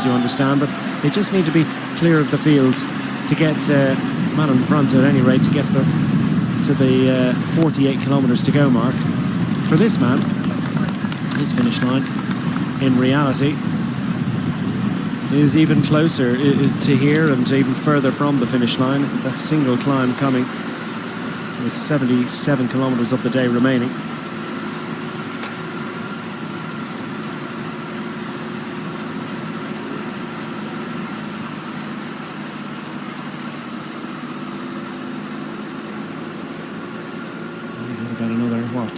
as you understand, but they just need to be clear of the field to get man in front at any rate, to get to the 48 kilometres to go mark. For this man, his finish line in reality is even closer to here and even further from the finish line. That single climb coming with 77 kilometres of the day remaining. About another, what?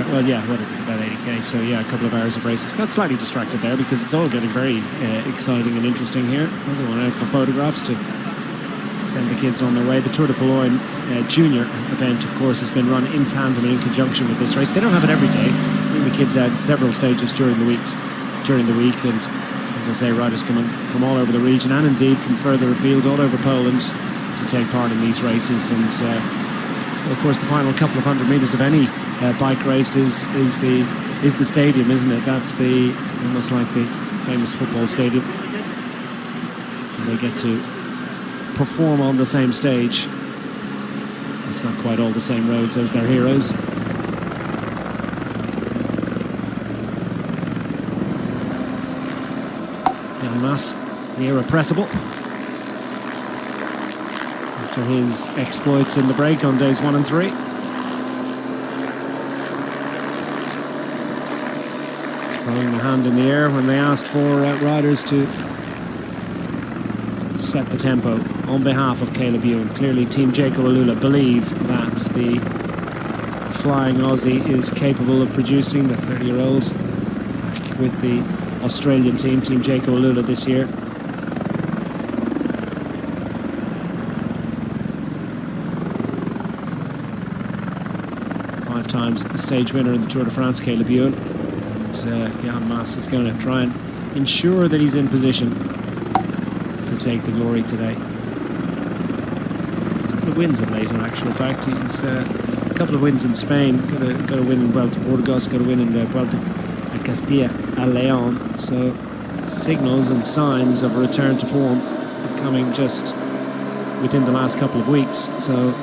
Well, yeah, what is it, about 80k, so yeah, a couple of hours of races. Got slightly distracted there because it's all getting very exciting and interesting here. Everyone out for photographs to send the kids on their way. The Tour de Pologne junior event, of course, has been run in tandem and in conjunction with this race. They don't have it every day. Bring the kids out several stages during the week, and as I say, riders coming from all over the region and indeed from further afield, all over Poland, to take part in these races. And of course, the final couple of 100 metres of any bike race is the stadium, isn't it? That's almost like the famous football stadium. And they get to perform on the same stage, if not quite all the same roads as their heroes. Jan Maas, the irrepressible, after his exploits in the break on days 1 and 3. Throwing the hand in the air when they asked for riders to set the tempo on behalf of Caleb Ewan. Clearly Team Jaco Alula believe that the flying Aussie is capable of producing, the 30-year-old, back with the Australian team, Team Jaco Alula this year. Five times a stage winner in the Tour de France, Caleb Ewan. Jan Maas is going to try and ensure that he's in position to take the glory today. A couple of wins of late, in actual fact. He's a couple of wins in Spain, got a win in Vuelta a Burgos, got a win in Vuelta a Castilla y León. So signals and signs of a return to form are coming just within the last couple of weeks. So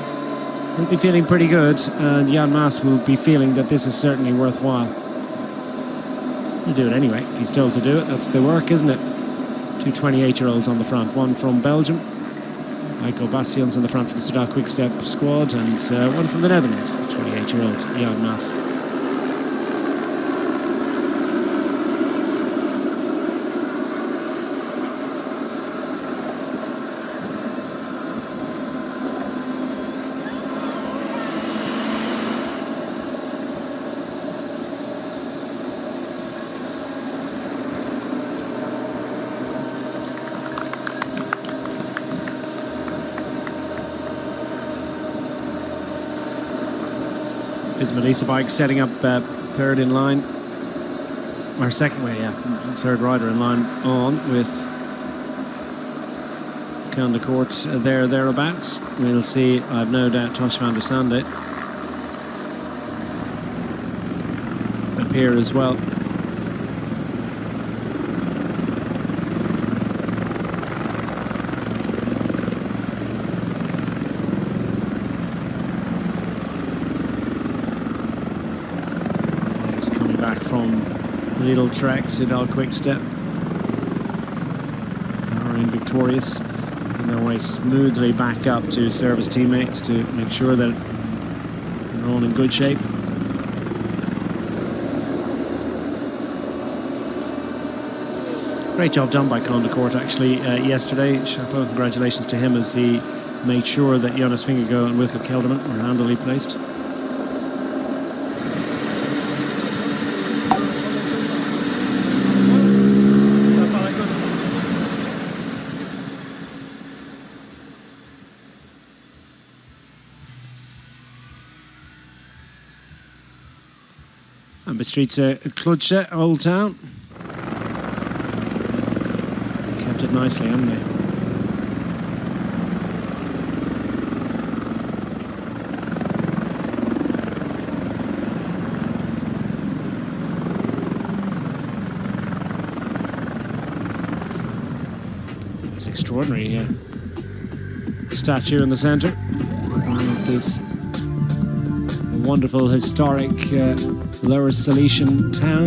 he'll be feeling pretty good, and Jan Maas will be feeling that this is certainly worthwhile. He'll do it anyway. If he's told to do it, that's the work, isn't it? Two 28-year-olds on the front. One from Belgium, Michael Bastions in the front for the Soudal Quick-Step squad, and one from the Netherlands, the 28-year-old Jan Maas. Melissa Bike setting up third in line, or third rider in line on with Court thereabouts. We'll see, I've no doubt, Tosh van der Sande appear as well. From Little Trek, Soudal Quick-Step are in victorious on their way smoothly back up to service teammates to make sure that they're all in good shape. Great job done by Court actually yesterday. Chapeau, congratulations to him as he made sure that Jonas Vingegaard and Wilco Kelderman were handily placed. And Bystrica Cluj, Old Town. Kept it nicely, haven't they? It's extraordinary, statue in the centre of this wonderful historic Lower Silesian town.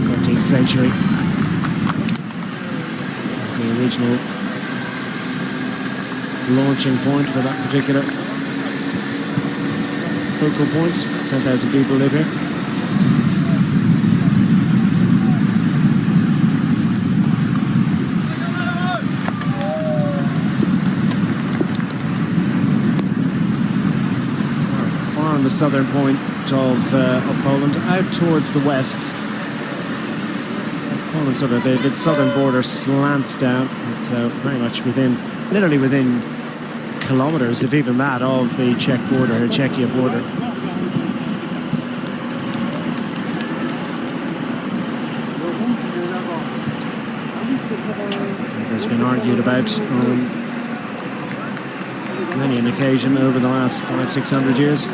13th century. The original launching point for that particular focal point. 10,000 people live here. The southern point of Poland, out towards the west. Poland sort of, its southern border slants down, but, very much literally within kilometres, if even that, of the Czech border, or Czechia border. There's been argued about on many an occasion over the last 500-600 years.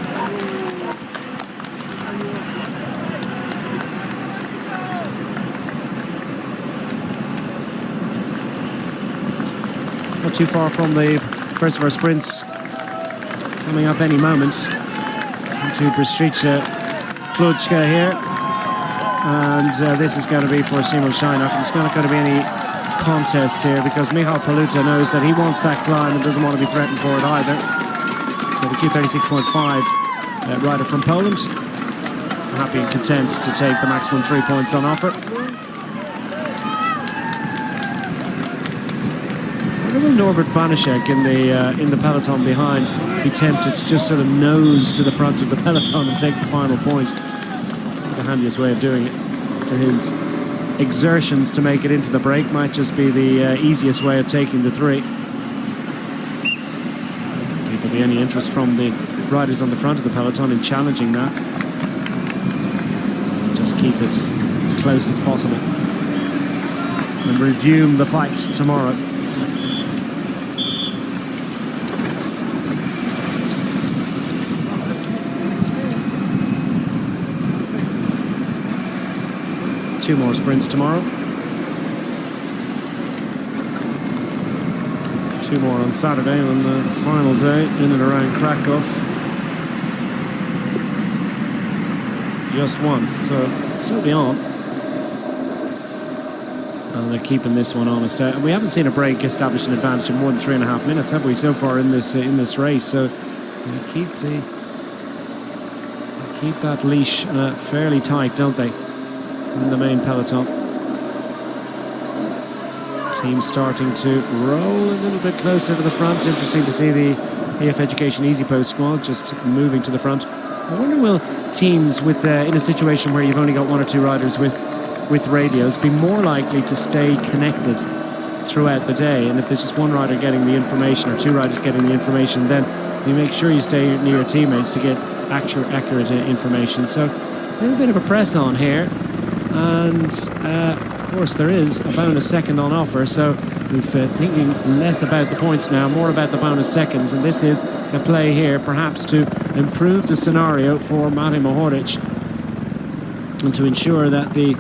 Not too far from the first of our sprints, coming up any moment. Into Bystrica Kludska here, and this is going to be for Simon Scheinach. It's not going to be any contest here because Michal Paluta knows that he wants that climb and doesn't want to be threatened for it either. So the Q36.5 rider from Poland, happy and content to take the maximum 3 points on offer. Will Norbert Banaszek in the peloton behind be tempted to just sort of nose to the front of the peloton and take the final point? The handiest way of doing it. And his exertions to make it into the break might just be the easiest way of taking the 3. If there'll be any interest from the riders on the front of the peloton in challenging that, just keep it as close as possible and resume the fight tomorrow. Two more sprints tomorrow. 2 more on Saturday on the final day in and around Krakow. Just one, so it'll still be on. And they're keeping this one honest. And we haven't seen a break establish an advantage of more than 3.5 minutes, have we, so far in this race? So keep that leash fairly tight, don't they? In the main peloton. Team starting to roll a little bit closer to the front. Interesting to see the EF Education Easy Post squad just moving to the front. I wonder, will teams with in a situation where you've only got 1 or 2 riders with radios be more likely to stay connected throughout the day? And if there's just 1 rider getting the information or 2 riders getting the information, then you make sure you stay near your teammates to get accurate information. So a little bit of a press on here. And of course there is a bonus second on offer, so we're thinking less about the points now, more about the bonus seconds, and this is a play here perhaps to improve the scenario for Matej Mohoric and to ensure that this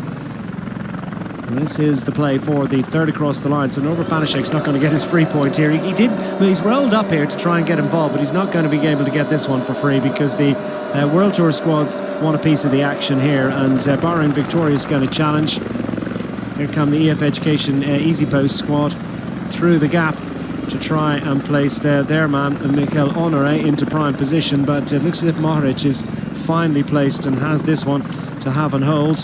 is the play for the third across the line. So Norbert Banaszek's not going to get his free point here. He's rolled up here to try and get involved, but he's not going to be able to get this one for free because the World Tour squads want a piece of the action here, and Bahrain Victoria is going to challenge. Here come the EF Education Easy Post squad through the gap to try and place their man, Mikel Honore, into prime position, but it looks as if Mohoric is finely placed and has this one to have and hold.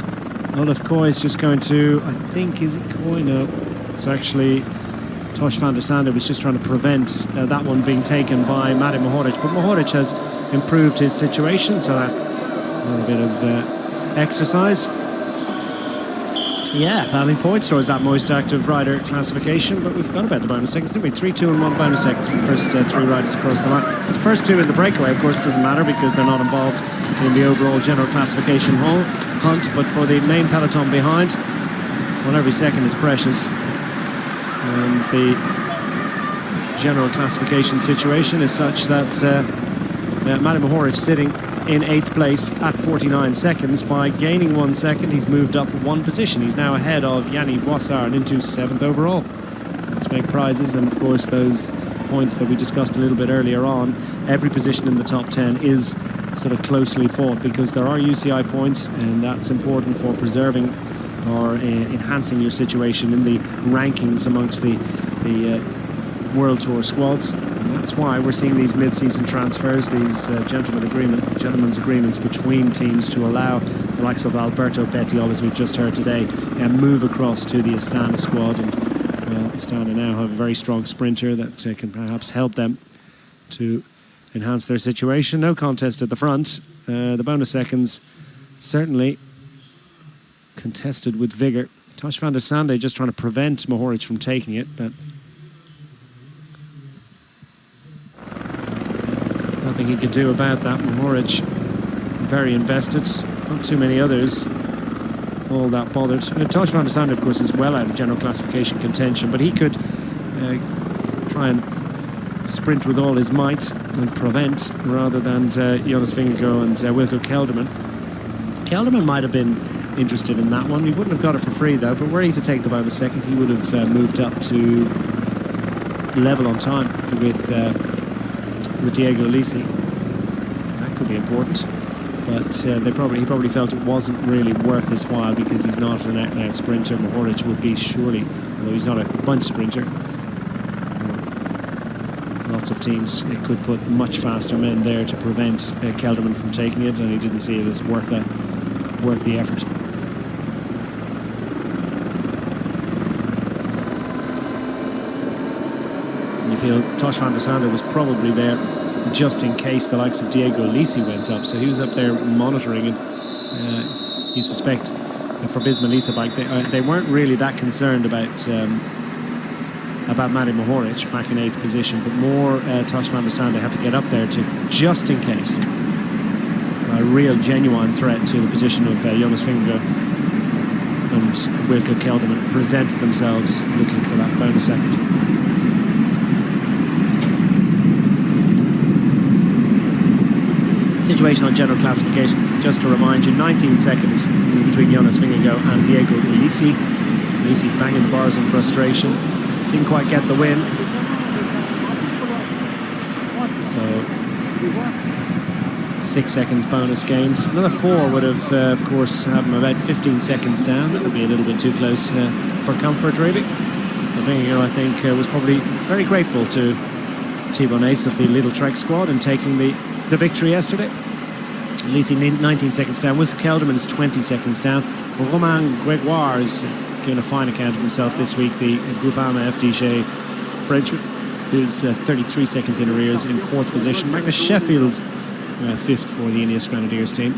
Olaf Koy is just going to, I think, is it Koy? No, it's actually Tosh van der Sande was just trying to prevent that one being taken by Matej Mohoric, but Mohoric has improved his situation, so that a little bit of exercise. Yeah, battling points towards that most active rider classification, but we've got about the bonus seconds, didn't we? 3, 2 and 1 bonus seconds for the first 3 riders across the line. The first 2 in the breakaway, of course, doesn't matter because they're not involved in the overall general classification hunt, but for the main peloton behind, well, every second is precious. And the general classification situation is such that Matej Mohoric sitting in 8th place at 49 seconds. By gaining 1 second, he's moved up 1 position. He's now ahead of Yanni Voissard into 7th overall. Let's make prizes, and of course those points that we discussed a little bit earlier on, every position in the top 10 is sort of closely fought because there are UCI points, and that's important for preserving or enhancing your situation in the rankings amongst the World Tour squads. And that's why we're seeing these mid-season transfers, these gentlemen's agreements between teams to allow the likes of Alberto Bettiol, as we've just heard today, move across to the Astana squad. And Astana now have a very strong sprinter that can perhaps help them to enhance their situation. No contest at the front. The bonus seconds certainly contested with vigour. Tosh van der Sande just trying to prevent Mohoric from taking it, but nothing he could do about that. Mohoric very invested, not too many others all that bothered. Tosh van der Sande, of course, is well out of general classification contention, but he could try and sprint with all his might and prevent, rather than Jonas Vingegaard and Wilco Kelderman. Kelderman might have been interested in that one. He wouldn't have got it for free though, but were he to take the bonus second, he would have moved up to level on time with Diego Alesi. That could be important, but he probably felt it wasn't really worth his while because he's not an out-and-out sprinter. Mohoric would be surely, although he's not a bunch sprinter. Lots of teams could put much faster men there to prevent Kelderman from taking it, and he didn't see it as worth the effort. You feel Tosh van der Sande was probably there just in case the likes of Diego Alesi went up, so he was up there monitoring, and you suspect that for Visma Lease bike they weren't really that concerned about Matej Mohoric back in 8th position, but more Tosh van der Sande had to get up there to, just in case, a real genuine threat to the position of Jonas Vingegaard and Wilco Kelderman presented themselves looking for that bonus second. Situation on general classification, just to remind you, 19 seconds between Jonas Vingegaard and Diego Alesi. Alesi banging the bars in frustration. Didn't quite get the win. So 6 seconds bonus gained. Another 4 would have, of course, had him about 15 seconds down. That would be a little bit too close for comfort, really. So Vingegaard, I think, was probably very grateful to Thibaut Nace of the Little Trek squad in taking the victory yesterday. Alesi 19 seconds down. Wilco Kelderman is 20 seconds down. Romain Gregoire is giving a fine account of himself this week. The Groupama FDJ Frenchman is 33 seconds in arrears in 4th position. Magnus Sheffield 5th for the Ineos Grenadiers team.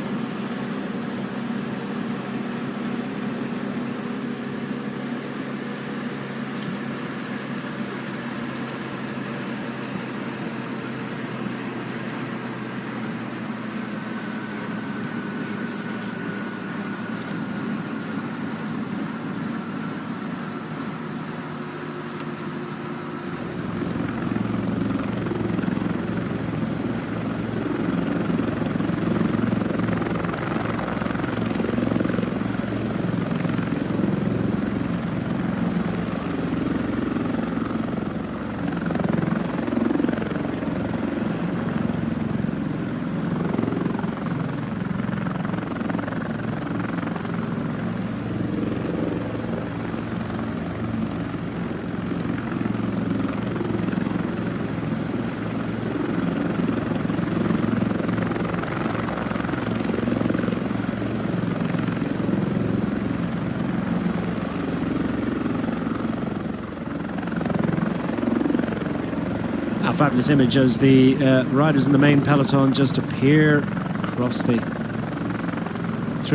Fabulous image as the riders in the main peloton just appear across through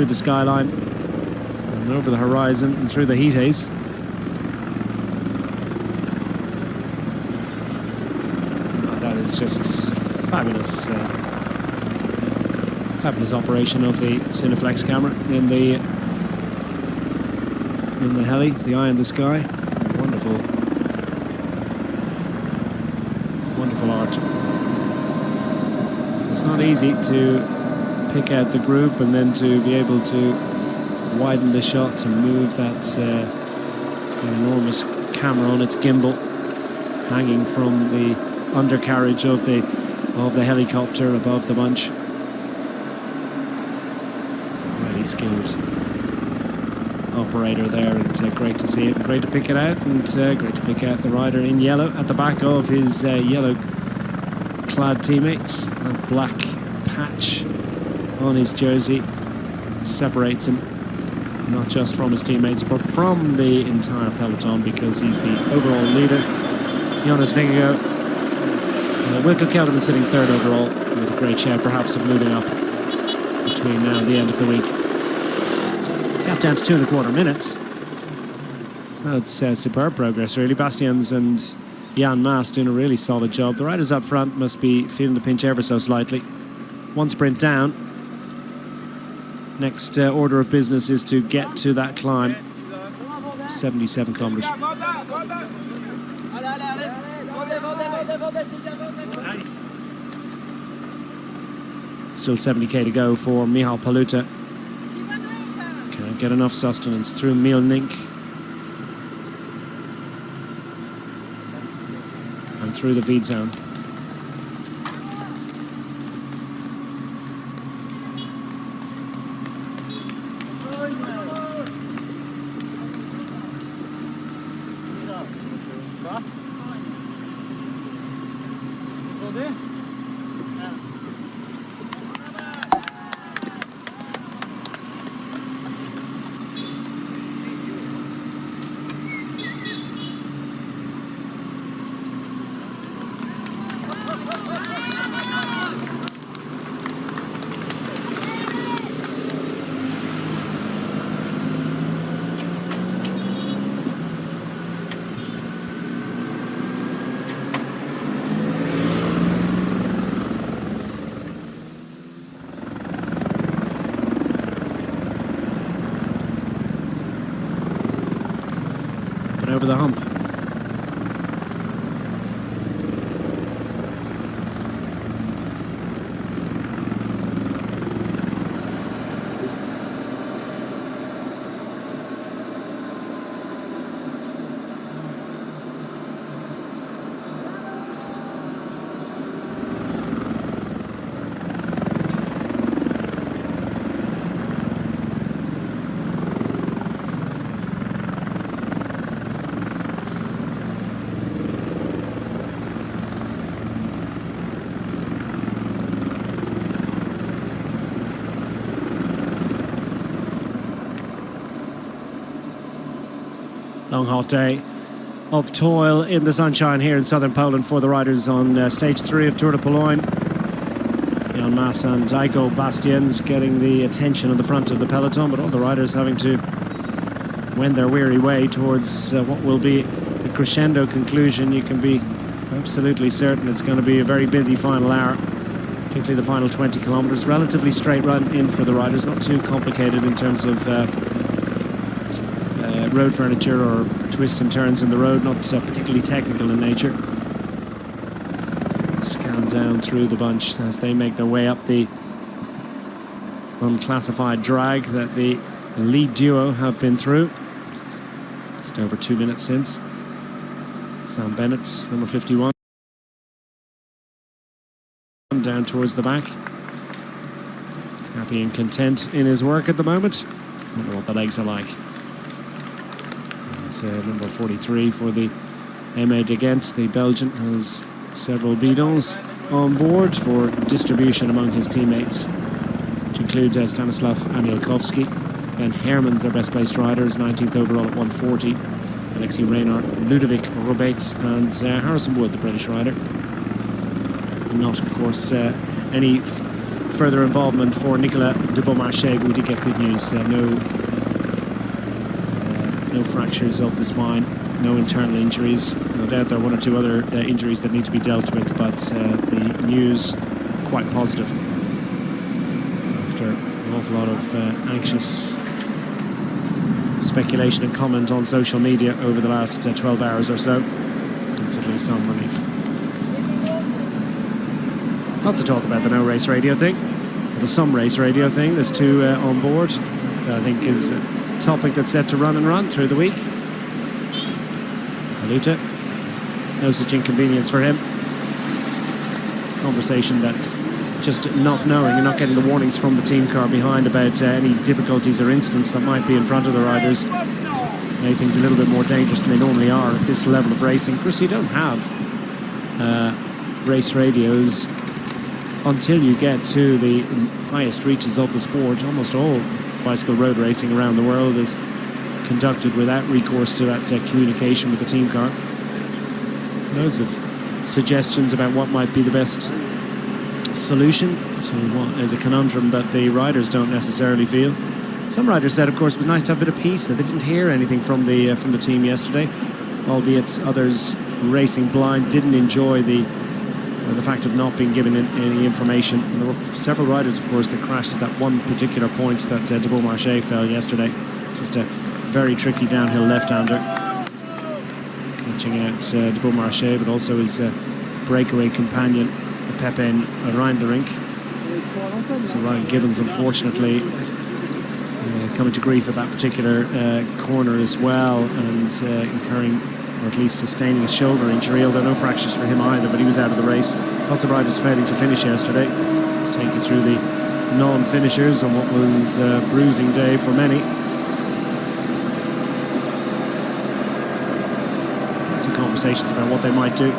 the skyline. And and over the horizon and through the heat haze. That is just fabulous, fabulous operation of the Cineflex camera in the heli, the eye in the sky. Wonderful, wonderful art. It's not easy to pick out the group and then to be able to widen the shot to move that enormous camera on its gimbal hanging from the undercarriage of the helicopter above the bunch. Really skilled operator there, and great to see it, great to pick it out, and great to pick out the rider in yellow at the back of his yellow clad teammates. That black patch on his jersey separates him not just from his teammates but from the entire peloton, because he's the overall leader. Jonas Vingegaard, Wilco Kelderman sitting third overall, with a great shout perhaps of moving up between now and the end of the week. Gap down to 2.25 minutes. That's superb progress really. Bastians and Jan Maas doing a really solid job. The riders up front must be feeling the pinch ever so slightly. One sprint down. Next order of business is to get to that climb. 77 kilometers. Nice. Still 70k to go for Michal Paluta. Can't get enough sustenance through Mielnik and through the feed zone. Over the hump. Long hot day of toil in the sunshine here in southern Poland for the riders on stage 3 of Tour de Pologne. Jan Maas and Heiko Bastians getting the attention on the front of the peloton, but all the riders having to wend their weary way towards what will be a crescendo conclusion. You can be absolutely certain it's going to be a very busy final hour, particularly the final 20 kilometers. Relatively straight run in for the riders, not too complicated in terms of road furniture or twists and turns in the road, not particularly technical in nature. Scan down through the bunch as they make their way up the unclassified drag that the lead duo have been through. Just over 2 minutes since. Sam Bennett, number 51, down towards the back. Happy and content in his work at the moment. Wonder what the legs are like. Number 43 for the Aimé de Ghent, the Belgian, has several bidons on board for distribution among his teammates, which include Stanislav Anielkowski. Ben Herman's their best placed rider, is 19th overall at 140. Alexei Reynard, Ludovic Robates, and Harrison Wood, the British rider. And not, of course, any further involvement for Nicolas de Beaumarchais, but we did get good news. no fractures of the spine, no internal injuries. No doubt there are one or two other injuries that need to be dealt with, but the news quite positive after an awful lot of anxious speculation and comment on social media over the last 12 hours or so. It's a little some relief. Not to talk about the no race radio thing, the some race radio thing. There's two on board that I think is a topic that's set to run and run through the week. Haluta, no such inconvenience for him. It's a conversation that's just not knowing and not getting the warnings from the team car behind about any difficulties or incidents that might be in front of the riders. Make things a little bit more dangerous than they normally are at this level of racing. Of course, you don't have race radios until you get to the highest reaches of the sport. Almost all bicycle road racing around the world is conducted without recourse to that communication with the team car. Loads of suggestions about what might be the best solution to what is a conundrum that the riders don't necessarily feel. Some riders said, of course, it was nice to have a bit of peace, that they didn't hear anything from the team yesterday, albeit others racing blind didn't enjoy the fact of not being given any information. And there were several riders, of course, that crashed at that one particular point that de Beaumarchais fell yesterday. Just a very tricky downhill left-hander, catching out de Beaumarchais, but also his breakaway companion, Pepin Reinderink. So Ryan Gibbons, unfortunately, coming to grief at that particular corner as well, and incurring, or at least sustaining, a shoulder injury, although no fractures for him either, but he was out of the race. Lots of riders failing to finish yesterday. Just taking through the non-finishers on what was a bruising day for many. Some conversations about what they might do.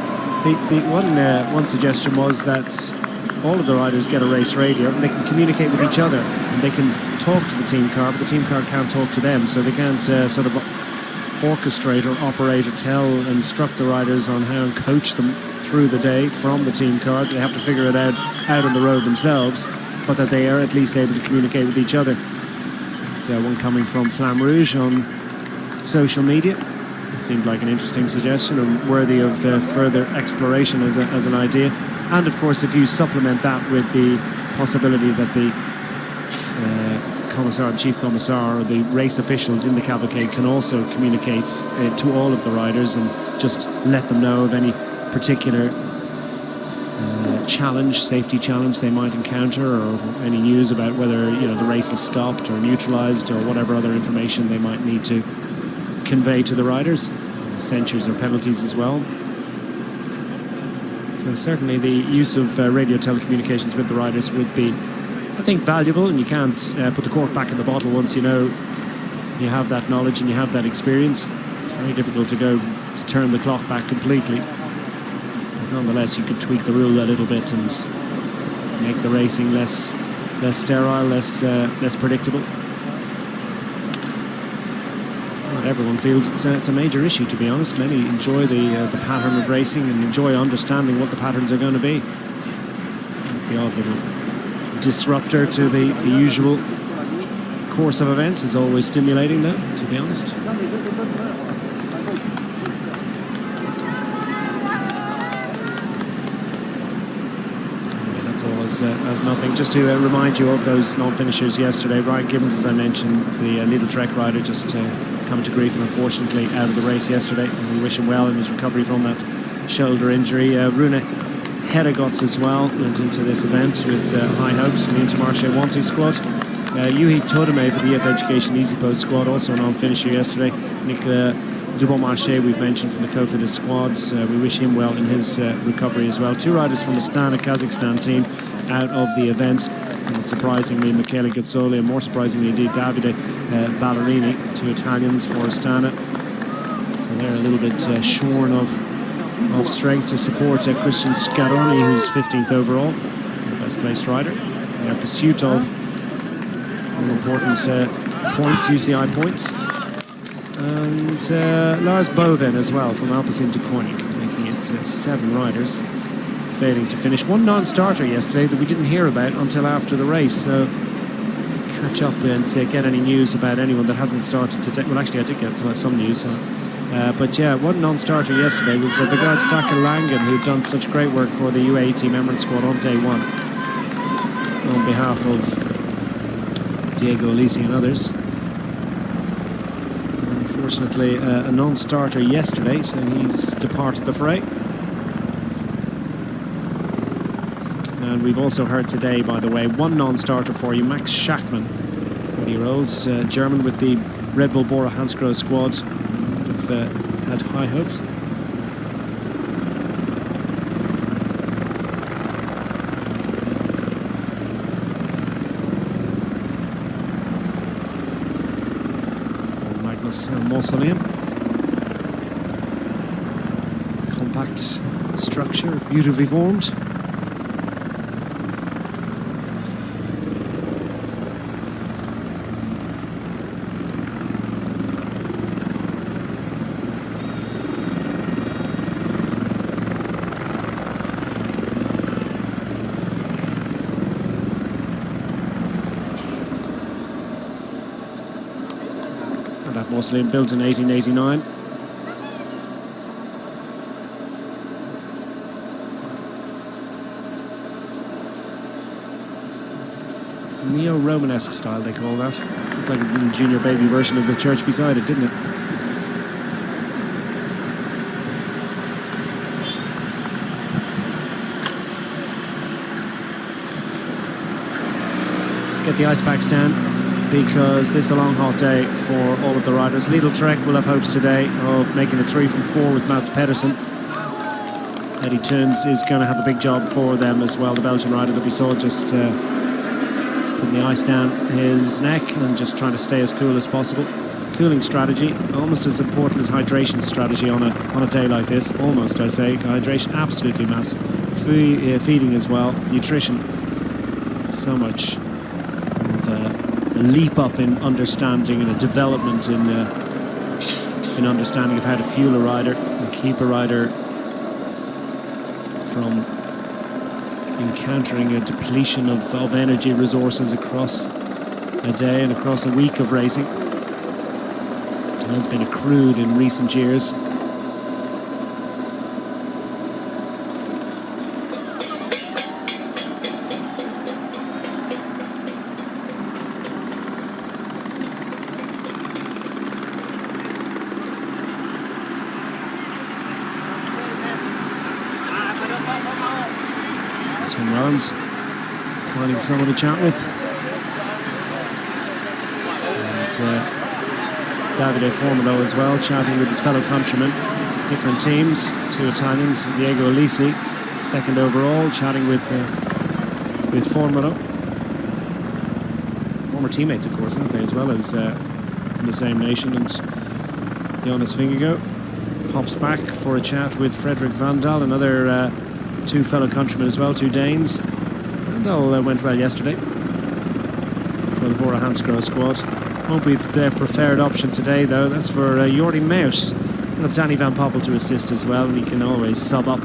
One suggestion was that all of the riders get a race radio and they can communicate with each other, and they can talk to the team car, but the team car can't talk to them, so they can't sort of orchestrate or operate or tell, instruct the riders on how and coach them through the day from the team car. They have to figure it out on the road themselves, but that they are at least able to communicate with each other. So one coming from Flamme Rouge on social media. It seemed like an interesting suggestion and worthy of further exploration as an idea. And of course, if you supplement that with the possibility that the commissar, the chief commissar, or the race officials in the cavalcade can also communicate to all of the riders and just let them know of any particular safety challenge they might encounter, or any news about whether the race is stopped or neutralized, or whatever other information they might need to convey to the riders, censures or penalties as well. So certainly the use of radio telecommunications with the riders would be, I think, valuable, and you can't put the cork back in the bottle once you know you have that knowledge and you have that experience. It's very difficult to turn the clock back completely. But nonetheless, you could tweak the rule a little bit and make the racing less sterile, less predictable. Not everyone feels it's a major issue, to be honest. Many enjoy the pattern of racing and enjoy understanding what the patterns are going to be. The odd little disruptor to the usual course of events is always stimulating, though, to be honest. That's all as nothing. Just to remind you of those non-finishers yesterday. Ryan Gibbons, as I mentioned, the Lidl Trek rider, just coming to grief and unfortunately out of the race yesterday. And we wish him well in his recovery from that shoulder injury. Rune Hedegots as well went into this event with high hopes from the Intermarché Wanty squad. Yuhi Todeme for the EF Education Easy Post squad, also a non-finisher yesterday. Nick de Beaumarchais, we've mentioned, from the Cofidis squad. We wish him well in his recovery as well. Two riders from the Astana Kazakhstan team out of the event. Somewhat surprisingly, Michele Guzzoli, and more surprisingly indeed, Davide Ballerini, two Italians for Astana. So they're a little bit shorn of strength to support Christian Scaroni, who's 15th overall, the best placed rider, in their pursuit of important points, UCI points. And Lars Boven as well from Alpecin de Koenig, making it 7 riders failing to finish. One non-starter yesterday that we didn't hear about until after the race, so catch up and get any news about anyone that hasn't started today. Well, actually, I did get some news. But yeah, one non-starter yesterday was the guy Stacker Langan, who'd done such great work for the U18 Emirates squad on day one on behalf of Diego Alisi and others. Unfortunately, a non-starter yesterday, so he's departed the fray. And we've also heard today, by the way, one non-starter for you, Max Schachmann, 20-year-old German with the Red Bull Bora Hansgrohe squad. Have had high hopes. Magnus Mausoleum. Compact structure, beautifully formed. Mausoleum built in 1889. Neo-Romanesque style, they call that. Looked like a junior baby version of the church beside it, didn't it? Get the ice packs down, because this is a long hot day for all of the riders. Lidl Trek will have hopes today of making it 3 from 4 with Mats Pedersen. Eddie Toons is going to have a big job for them as well, the Belgian rider that we saw just putting the ice down his neck and just trying to stay as cool as possible. Cooling strategy, almost as important as hydration strategy on a day like this. Almost, I say. Hydration, absolutely massive. Feeding as well, nutrition. So much a leap up in understanding and a development in understanding of how to fuel a rider and keep a rider from encountering a depletion of energy resources across a day and across a week of racing. It has been accrued in recent years. Tim Rollins finding someone to chat with. And Davide Formolo as well, chatting with his fellow countrymen. Different teams, 2 Italians, Diego Alisi, 2nd overall, chatting with Formolo. Former teammates, of course, aren't they, as well as in the same nation. And Jonas Vingegaard pops back for a chat with Frederick Vandal, another 2 fellow countrymen as well, 2 Danes. And all went well yesterday for the Bora Hansgrohe squad. Won't be their preferred option today, though. That's for Jordi Meus. We'll have Danny Van Poppel to assist as well, and he can always sub up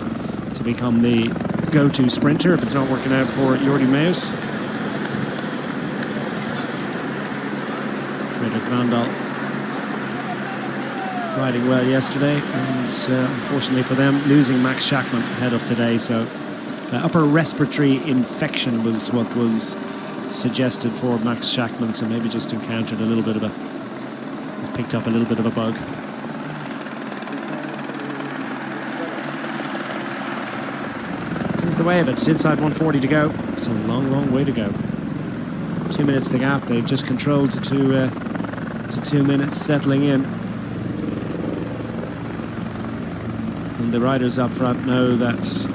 to become the go-to sprinter if it's not working out for Jordi Meus. Frederick Vandal riding well yesterday, and unfortunately for them, losing Max Schachmann ahead of today. So upper respiratory infection was what was suggested for Max Schachmann, so maybe just encountered a little bit of picked up a little bit of a bug. This is the way of it. It's inside 140 to go. It's a long, long way to go. 2 minutes the gap. They've just controlled to 2 minutes, settling in. And the riders up front know that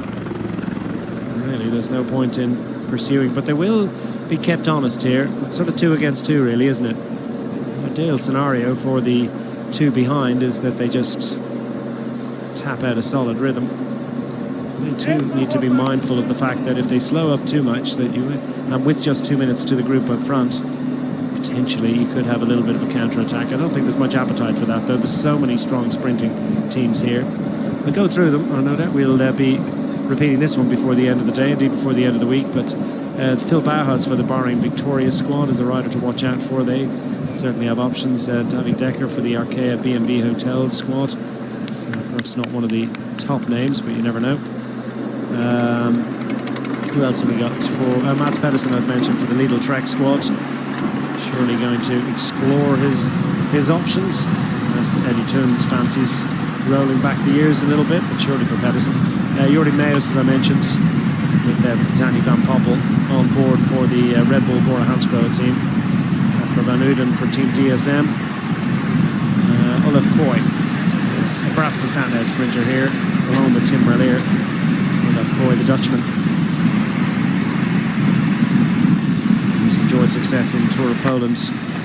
really there's no point in pursuing, but they will be kept honest here. It's sort of 2 against 2, really, isn't it? The ideal scenario for the 2 behind is that they just tap out a solid rhythm. They too need to be mindful of the fact that if they slow up too much, that you, and with just 2 minutes to the group up front, potentially you could have a little bit of a counter-attack. I don't think there's much appetite for that, though. There's so many strong sprinting teams here. We'll go through them. I know that we'll be repeating this one before the end of the day, indeed before the end of the week, but Phil Bauhaus for the Bahrain Victoria squad is a rider to watch out for. They certainly have options. Davy Decker for the Arkea B&B Hotels squad. Perhaps not one of the top names, but you never know. Who else have we got? For Mats Pedersen, I've mentioned, for the Lidl Trek squad. Surely going to explore his options. As Eddie Toons fancies rolling back the years a little bit, but surely for Pedersen. Jordi Meus, as I mentioned, with Danny Van Poppel on board for the Red Bull Bora Hansgrohe team. Casper Van Uden for Team DSM. Olaf Koy is perhaps the standout sprinter here, along with Tim Merlier. Olaf Koy, the Dutchman, who's enjoyed success in Tour of Poland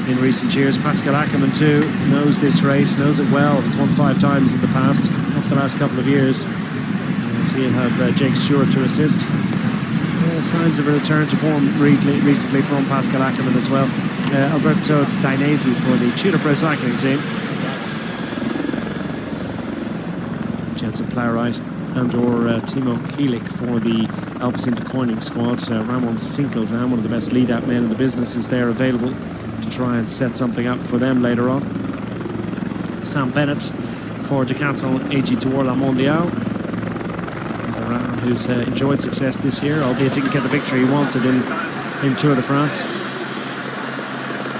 in recent years. Pascal Ackermann too knows this race, knows it well. It's won 5 times in the past, over the last couple of years. And he'll have Jake Stewart to assist. Signs of a return to form recently from Pascal Ackermann as well. Alberto Dainese for the Tudor Pro Cycling team. Jensen Plowright and/or Timo Kielik for the Alpecin Koenig squad. Ramon Sinkeldam, one of the best lead-out men in the business, is there available to try and set something up for them later on. Sam Bennett for Decathlon AG Tour La Mondiale, who's enjoyed success this year, albeit didn't get the victory he wanted in Tour de France.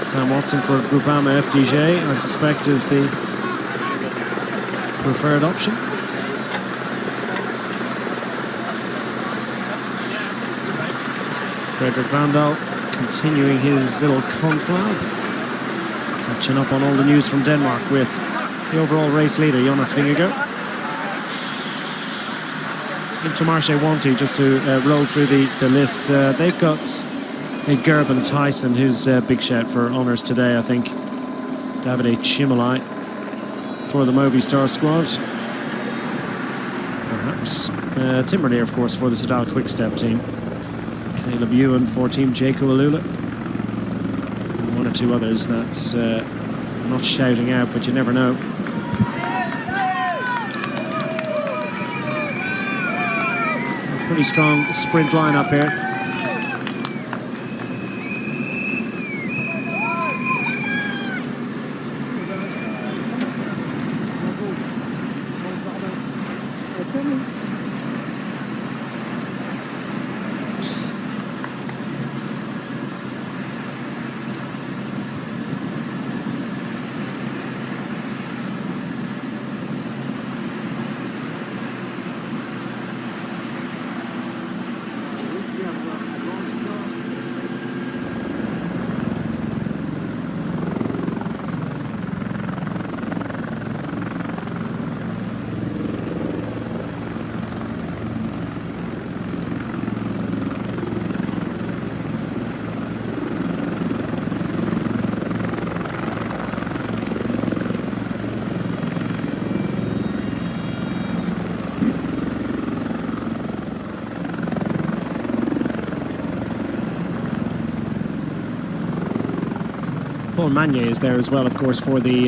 Sam Watson for Groupama FDJ, I suspect, is the preferred option. Frederick Vandal continuing his little conflab, catching up on all the news from Denmark with the overall race leader, Jonas Vingegaard. Intermarché Wanty, just to roll through the list. They've got Gerben Tyson, who's a big shout for honours today, I think. Davide Chimolai for the Movistar squad. Perhaps. Tim Merlier, of course, for the Sedal Quick-Step team. Caleb Ewan for Team Jaco Alula. And 1 or 2 others that I'm not shouting out, but you never know. A pretty strong sprint lineup here. Paul Magnier is there as well, of course, for the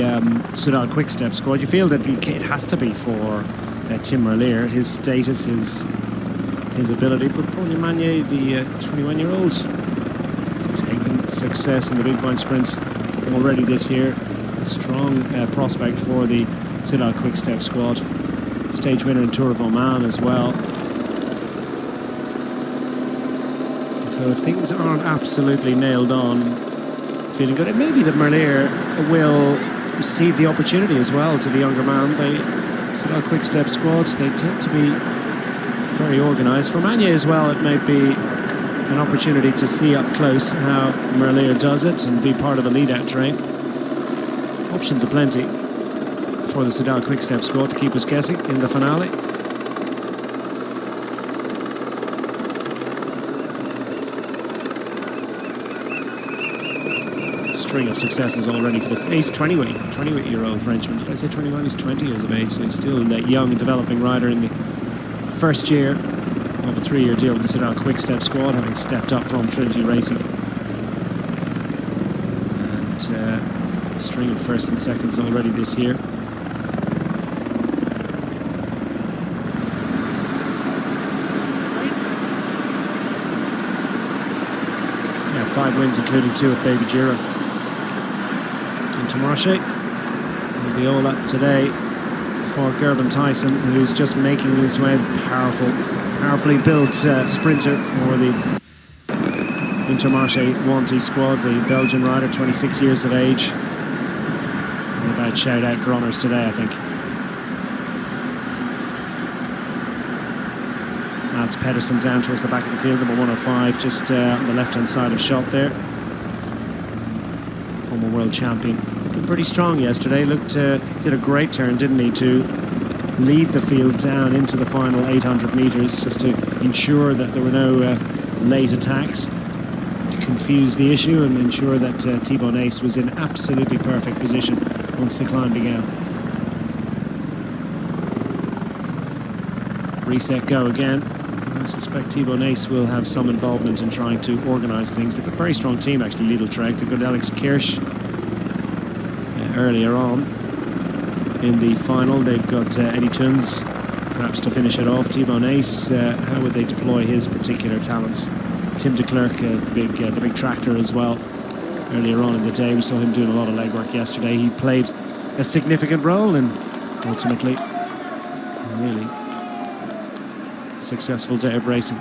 Soudal Quick-Step squad. You feel that it has to be for Tim Merlier, his status, his ability. But Paul Magnier, the 21-year-old, has taken success in the big bunch sprints already this year. Strong prospect for the Soudal Quick-Step squad. Stage winner in Tour of Oman as well. So if things aren't absolutely nailed on, feeling good. It may be that Merlier will receive the opportunity as well to the younger man. They set out Quick-Step squads. They tend to be very organised. For Magnier as well, it may be an opportunity to see up close how Merlier does it and be part of the lead-out train. Options are plenty for the Soudal Quick-Step squad to keep us guessing in the finale. String of successes already for the 28-year-old Frenchman. Did I say 21? He's 20 years of age, so he's still that young and developing rider in the first year of a 3-year deal with the Soudal Quick-Step squad, having stepped up from Trinity Racing. And a string of first and seconds already this year. 5 wins, including 2 at Baby Giro. Intermarché will be all up today for Gerben Tyson, who's just making his way. Powerfully built sprinter for the Intermarché Wanty squad, the Belgian rider, 26 years of age. And about shout out for honours today, I think. Mads Pedersen down towards the back of the field, number 105, just on the left-hand side of shot there. Former world champion. Looking pretty strong yesterday. Did a great turn, didn't he, to lead the field down into the final 800 metres, just to ensure that there were no late attacks, to confuse the issue and ensure that Thibaut Nace was in absolutely perfect position once the climb began. Reset, go again. I suspect Thibaut Nace will have some involvement in trying to organise things. They've got a very strong team, actually, Lidl Trek. They've got Alex Kirsch earlier on in the final. They've got Eddie Tuns, perhaps to finish it off. Thibaut Nace, how would they deploy his particular talents? Tim de Klerk, the big tractor as well. Earlier on in the day, we saw him doing a lot of legwork yesterday. He played a significant role in, ultimately, really successful day of racing.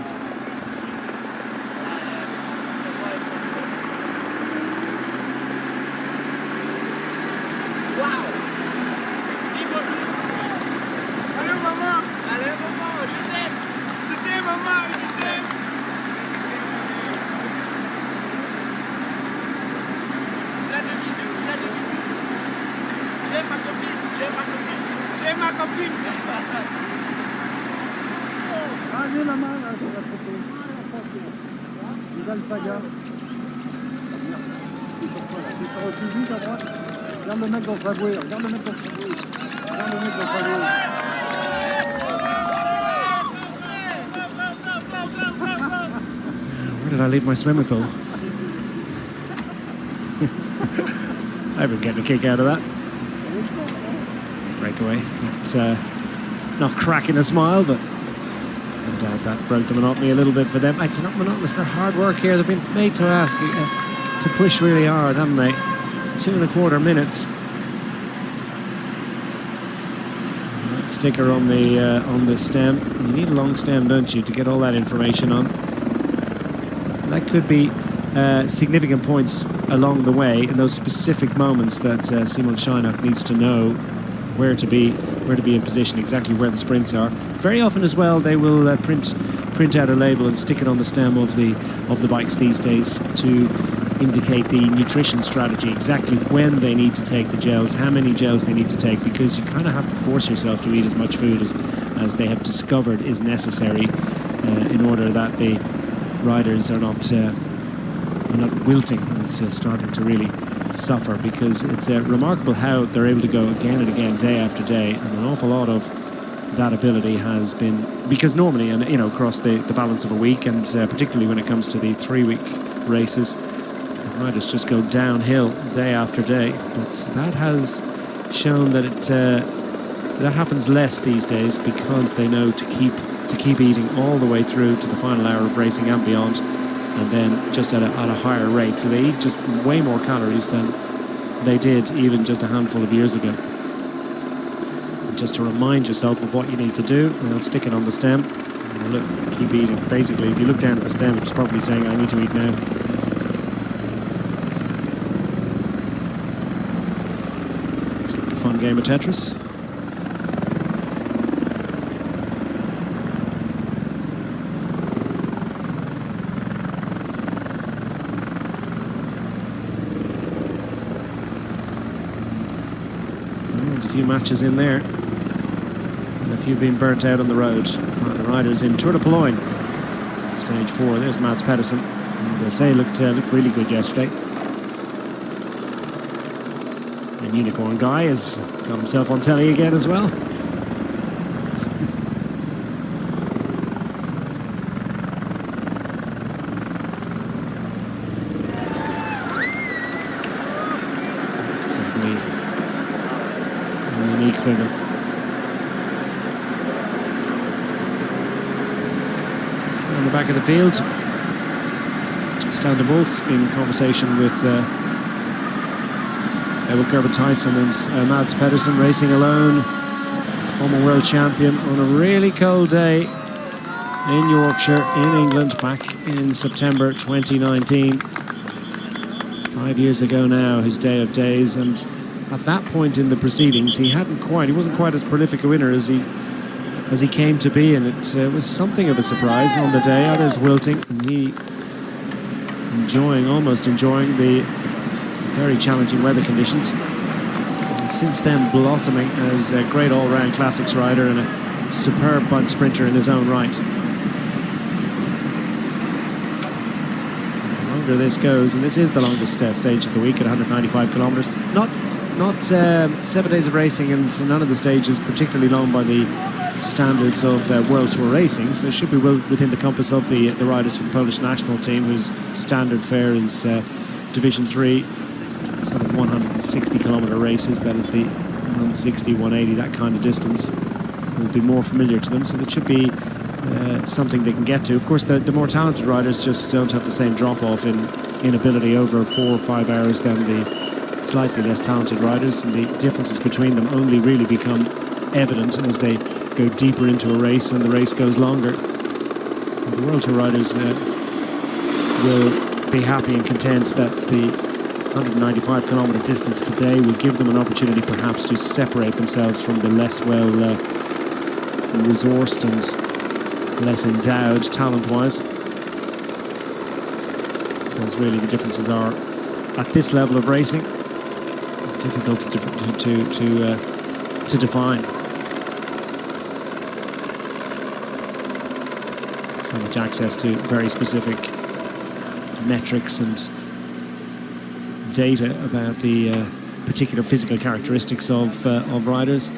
Where did I leave my swimming pool? I've been getting a kick out of that. Breakaway. It's not cracking a smile, but no doubt that broke the monotony a little bit for them. It's not monotonous, they're hard work here. They've been made to ask, to push really hard, haven't they? 2.25 minutes. That sticker on the stem. You need a long stem, don't you, to get all that information on. That could be significant points along the way in those specific moments that Simon Scheinach needs to know where to be in position, exactly where the sprints are. Very often as well, they will print out a label and stick it on the stem of the bikes these days to indicate the nutrition strategy, exactly when they need to take the gels, how many gels they need to take, because you kind of have to force yourself to eat as much food as they have discovered is necessary in order that the riders are not wilting. It's starting to really suffer, because it's remarkable how they're able to go again and again, day after day, and an awful lot of that ability has been, because normally, and across the balance of a week, and particularly when it comes to the 3-week races, the riders just go downhill day after day. But that has shown that that happens less these days, because they know to keep eating all the way through to the final hour of racing and beyond, and then just at a higher rate. So they eat just way more calories than they did even just a handful of years ago. And just to remind yourself of what you need to do, and they'll stick it on the stem. And look, keep eating. Basically, if you look down at the stem, it's probably saying, I need to eat now. Looks like a fun game of Tetris. A few matches in there, and a few being burnt out on the road. The riders in Tour de Pologne, stage 4. There's Mads Pedersen, as I say, looked really good yesterday. And Unicorn Guy has got himself on telly again as well. Figure. On the back of the field, Stand Wolf in conversation with Gerben Tyson and Mads Pedersen racing alone, former world champion, on a really cold day in Yorkshire, in England, back in September 2019. 5 years ago now, his day of days, and at that point in the proceedings, he wasn't quite as prolific a winner as he came to be, and it was something of a surprise on the day. Others wilting, and he almost enjoying the very challenging weather conditions. And since then, blossoming as a great all-round classics rider and a superb bunch sprinter in his own right. The longer this goes, and this is the longest stage of the week at 195 kilometres. Not 7 days of racing, and none of the stages particularly long by the standards of World Tour racing, so it should be well within the compass of the riders for the Polish national team, whose standard fare is Division 3, sort of 160 kilometre races. That is the 160, 180, that kind of distance will be more familiar to them, so it should be something they can get to. Of course, the more talented riders just don't have the same drop-off in ability over 4 or 5 hours than the slightly less talented riders, and the differences between them only really become evident as they go deeper into a race and the race goes longer. And the World Tour riders will be happy and content that the 195 kilometre distance today will give them an opportunity perhaps to separate themselves from the less well resourced and less endowed talent-wise, because really the differences are, at this level of racing, difficult to define. So much access to very specific metrics and data about the particular physical characteristics of riders.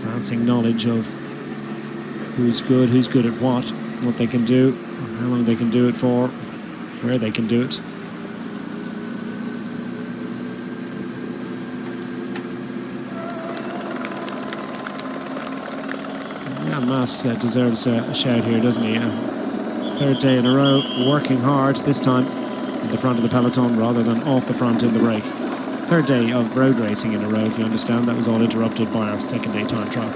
Advancing knowledge of who's good at what they can do, how long they can do it for, where they can do it. Maas deserves a shout here, doesn't he? Third day in a row, working hard, this time in the front of the peloton rather than off the front in the break. Third day of road racing in a row, if you understand. That was all interrupted by our second day time trial.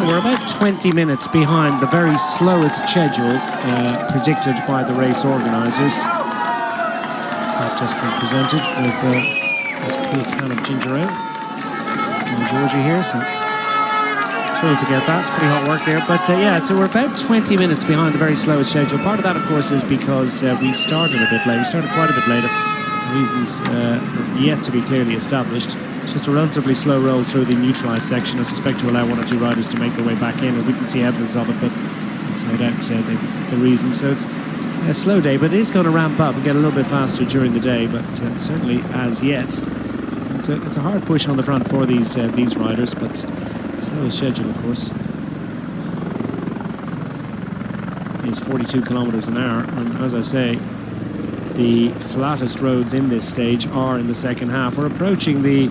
We're about 20 minutes behind the very slowest schedule predicted by the race organisers. I've just been presented with this cool can of ginger ale from Georgie here, so thrilled to get that. It's pretty hot work there, but yeah, so we're about 20 minutes behind the very slowest schedule. Part of that, of course, is because we started a bit late. We started quite a bit later. Reasons yet to be clearly established. Just a relatively slow roll through the neutralised section, I suspect, to allow one or two riders to make their way back in, and we can see evidence of it, but that's no doubt the reason. So it's a slow day, but it is going to ramp up and get a little bit faster during the day, but certainly as yet it's a hard push on the front for these riders, but slow schedule, of course. Is 42 kilometers an hour, and as I say, the flattest roads in this stage are in the second half. We're approaching the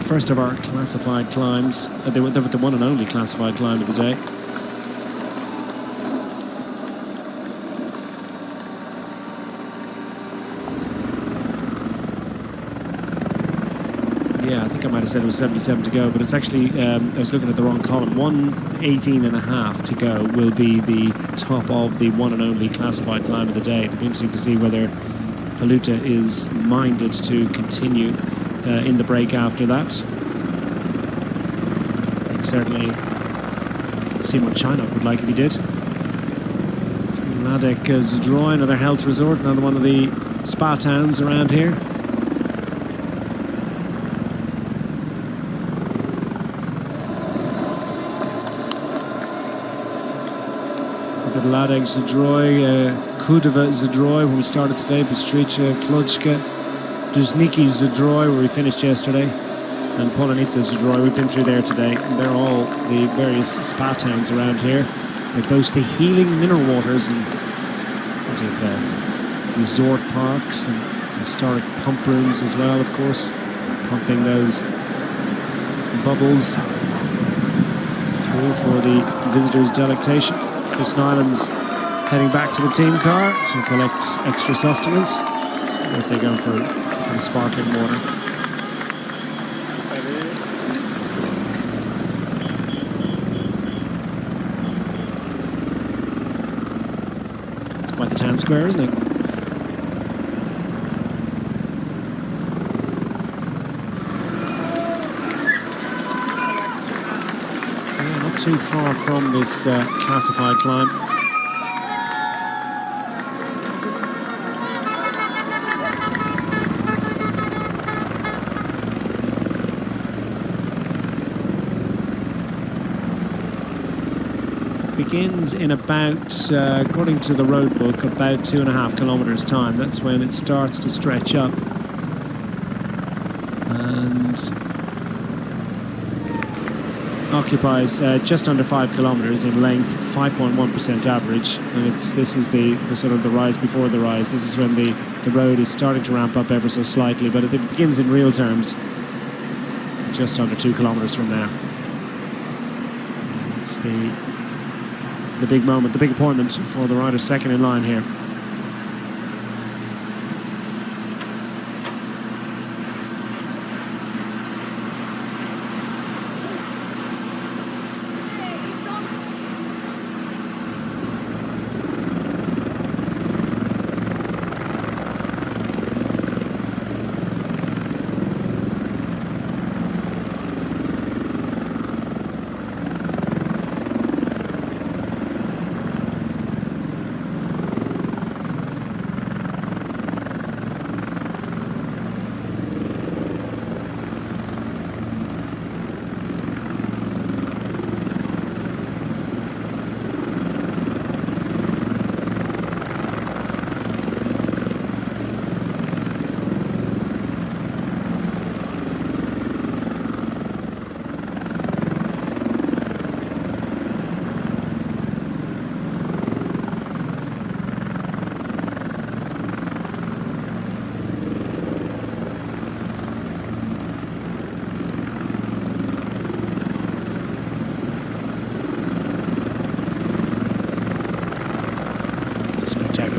first of our classified climbs, the one and only classified climb of the day. Yeah, I think I might have said it was 77 to go, but it's actually, I was looking at the wrong column. 1:18.5 to go will be the top of the one and only classified climb of the day. It'll be interesting to see whether Paluta is minded to continue in the break after that. I think certainly Simon Chynok would like if he did. Ladek Zdroy, another health resort, another one of the spa towns around here. Ladek Zdroy, Kudova Zdroy, where we started today, Bystrica, Klodska, Dusniki Zdroy, where we finished yesterday, and Polonica Zdroy, we've been through there today. And they're all the various spa towns around here. They boast the healing mineral waters and resort parks and historic pump rooms as well, of course, pumping those bubbles through for the visitors' delectation. Chris Nyland's heading back to the team car to collect extra sustenance. If they're going for sparkling water. It's quite the town square, isn't it? Too far from this classified climb. Begins in about, according to the road book, about 2.5 kilometers time. That's when it starts to stretch up. And occupies just under 5 kilometers in length, 5.1% average, and this is the sort of the rise before the rise. This is when the road is starting to ramp up ever so slightly, but it begins in real terms just under 2 kilometers from now. It's the big moment, the big appointment for the riders second in line here.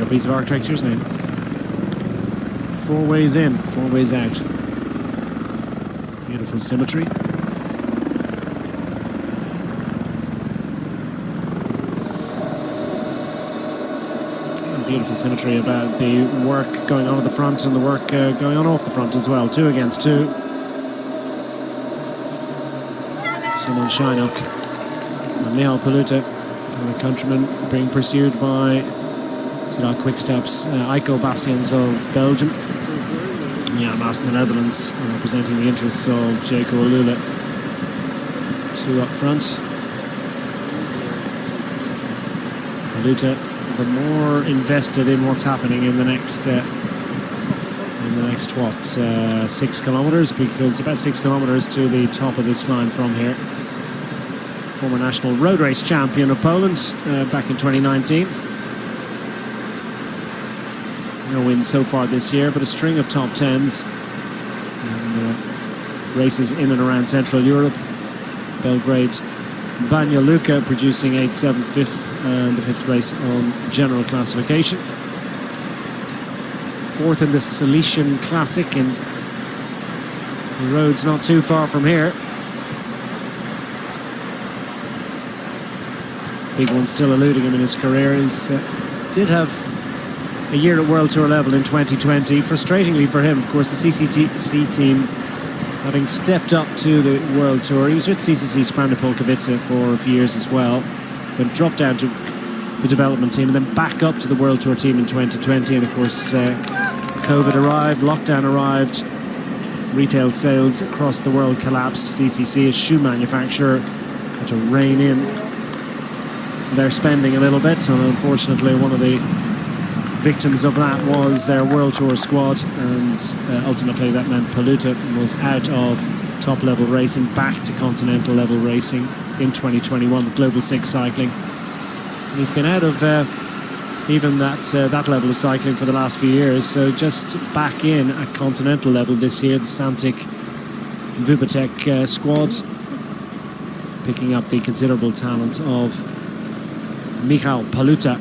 Piece of architecture, isn't it? 4 ways in, 4 ways out. Beautiful symmetry. And beautiful symmetry about the work going on at the front and the work going on off the front as well. 2 against 2. Simon Chynok and Michal Paluta, the countryman, being pursued by Quick Steps, Eiko Bastians of Belgium. Yeah, Maas in the Netherlands representing the interests of Jaco Alula. Two up front. Paluta, the more invested in what's happening in the next 6 kilometers, because about 6 kilometers to the top of this climb from here. Former national road race champion of Poland back in 2019. No wins so far this year, but a string of top 10s. And, races in and around Central Europe. Belgrade, Banja Luka producing 8-7 fifth, and the fifth place on general classification. Fourth in the Silesian Classic, and the road's not too far from here. Big one still eluding him in his career. He did have a year at World Tour level in 2020. Frustratingly for him, of course, the CCC team having stepped up to the World Tour. He was with CCC Spranda Polkowice for a few years as well, then dropped down to the development team and then back up to the World Tour team in 2020. And of course, COVID arrived, lockdown arrived, retail sales across the world collapsed. CCC, a shoe manufacturer, had to rein in their spending a little bit, and unfortunately one of the victims of that was their World Tour squad, and ultimately that meant Paluta was out of top level racing back to continental level racing in 2021 with Global 6 cycling. And he's been out of even that level of cycling for the last few years, so just back in at continental level this year. The Samtic Vubatech squad picking up the considerable talent of Michał Paluta,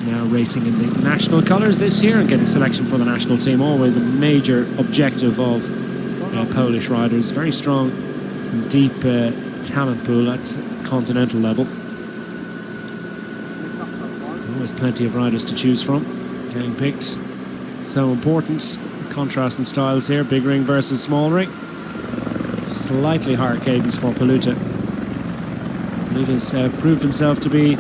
now racing in the national colours this year and getting selection for the national team. Always a major objective of Polish riders. Very strong and deep talent pool at continental level. Always plenty of riders to choose from. Getting picked, so important. Contrast in styles here, big ring versus small ring. Slightly higher cadence for Paluta. Paluta's proved himself to be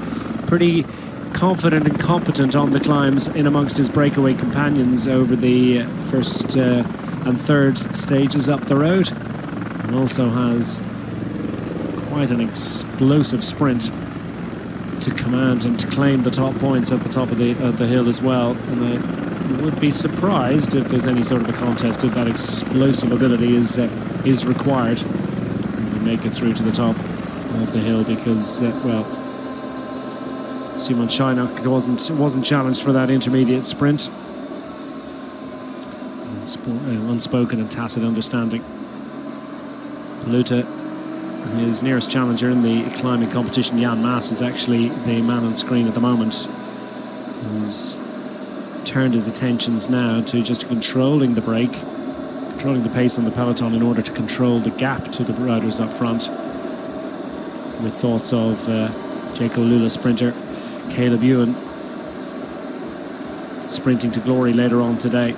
pretty confident and competent on the climbs in amongst his breakaway companions over the first and third stages up the road, and also has quite an explosive sprint to command and to claim the top points at the top of the hill as well. And I would be surprised if there's any sort of a contest if that explosive ability is required to make it through to the top of the hill, because well, Simon Scheinach wasn't challenged for that intermediate sprint. Unspoken and tacit understanding. Paluta, his nearest challenger in the climbing competition, Jan Maas, is actually the man on screen at the moment, who's turned his attentions now to just controlling the break, controlling the pace on the peloton in order to control the gap to the riders up front, with thoughts of Jaco Alula sprinter Caleb Ewan sprinting to glory later on today.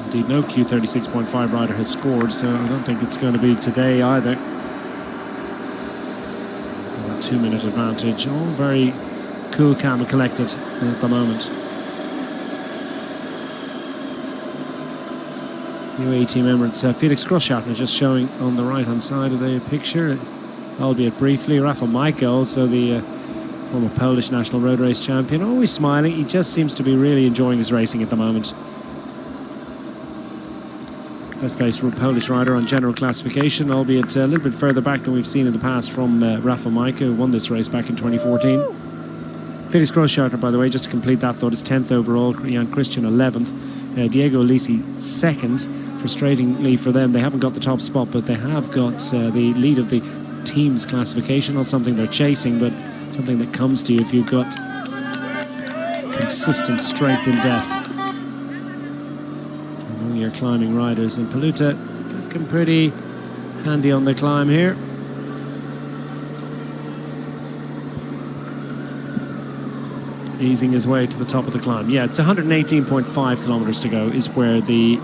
Indeed, no Q36.5 rider has scored, so I don't think it's going to be today either. A 2-minute advantage, all very cool, calm and collected at the moment. UAE Team Emirates, Felix Grossschartner just showing on the right hand side of the picture, albeit briefly. Rafał Majka, also the former Polish national road race champion, always smiling. He just seems to be really enjoying his racing at the moment. Best placed Polish rider on general classification, albeit a little bit further back than we've seen in the past from Rafał Majka, who won this race back in 2014. Felix Grossschartner, by the way, just to complete that thought, is 10th overall, Jan Christian 11th, Diego Lisi 2nd. Frustratingly for them, they haven't got the top spot, but they have got the lead of the team's classification. Not something they're chasing, but something that comes to you if you've got consistent strength and depth among your climbing riders. And Paluta looking pretty handy on the climb here. Easing his way to the top of the climb. Yeah, it's 118.5 kilometers to go is where the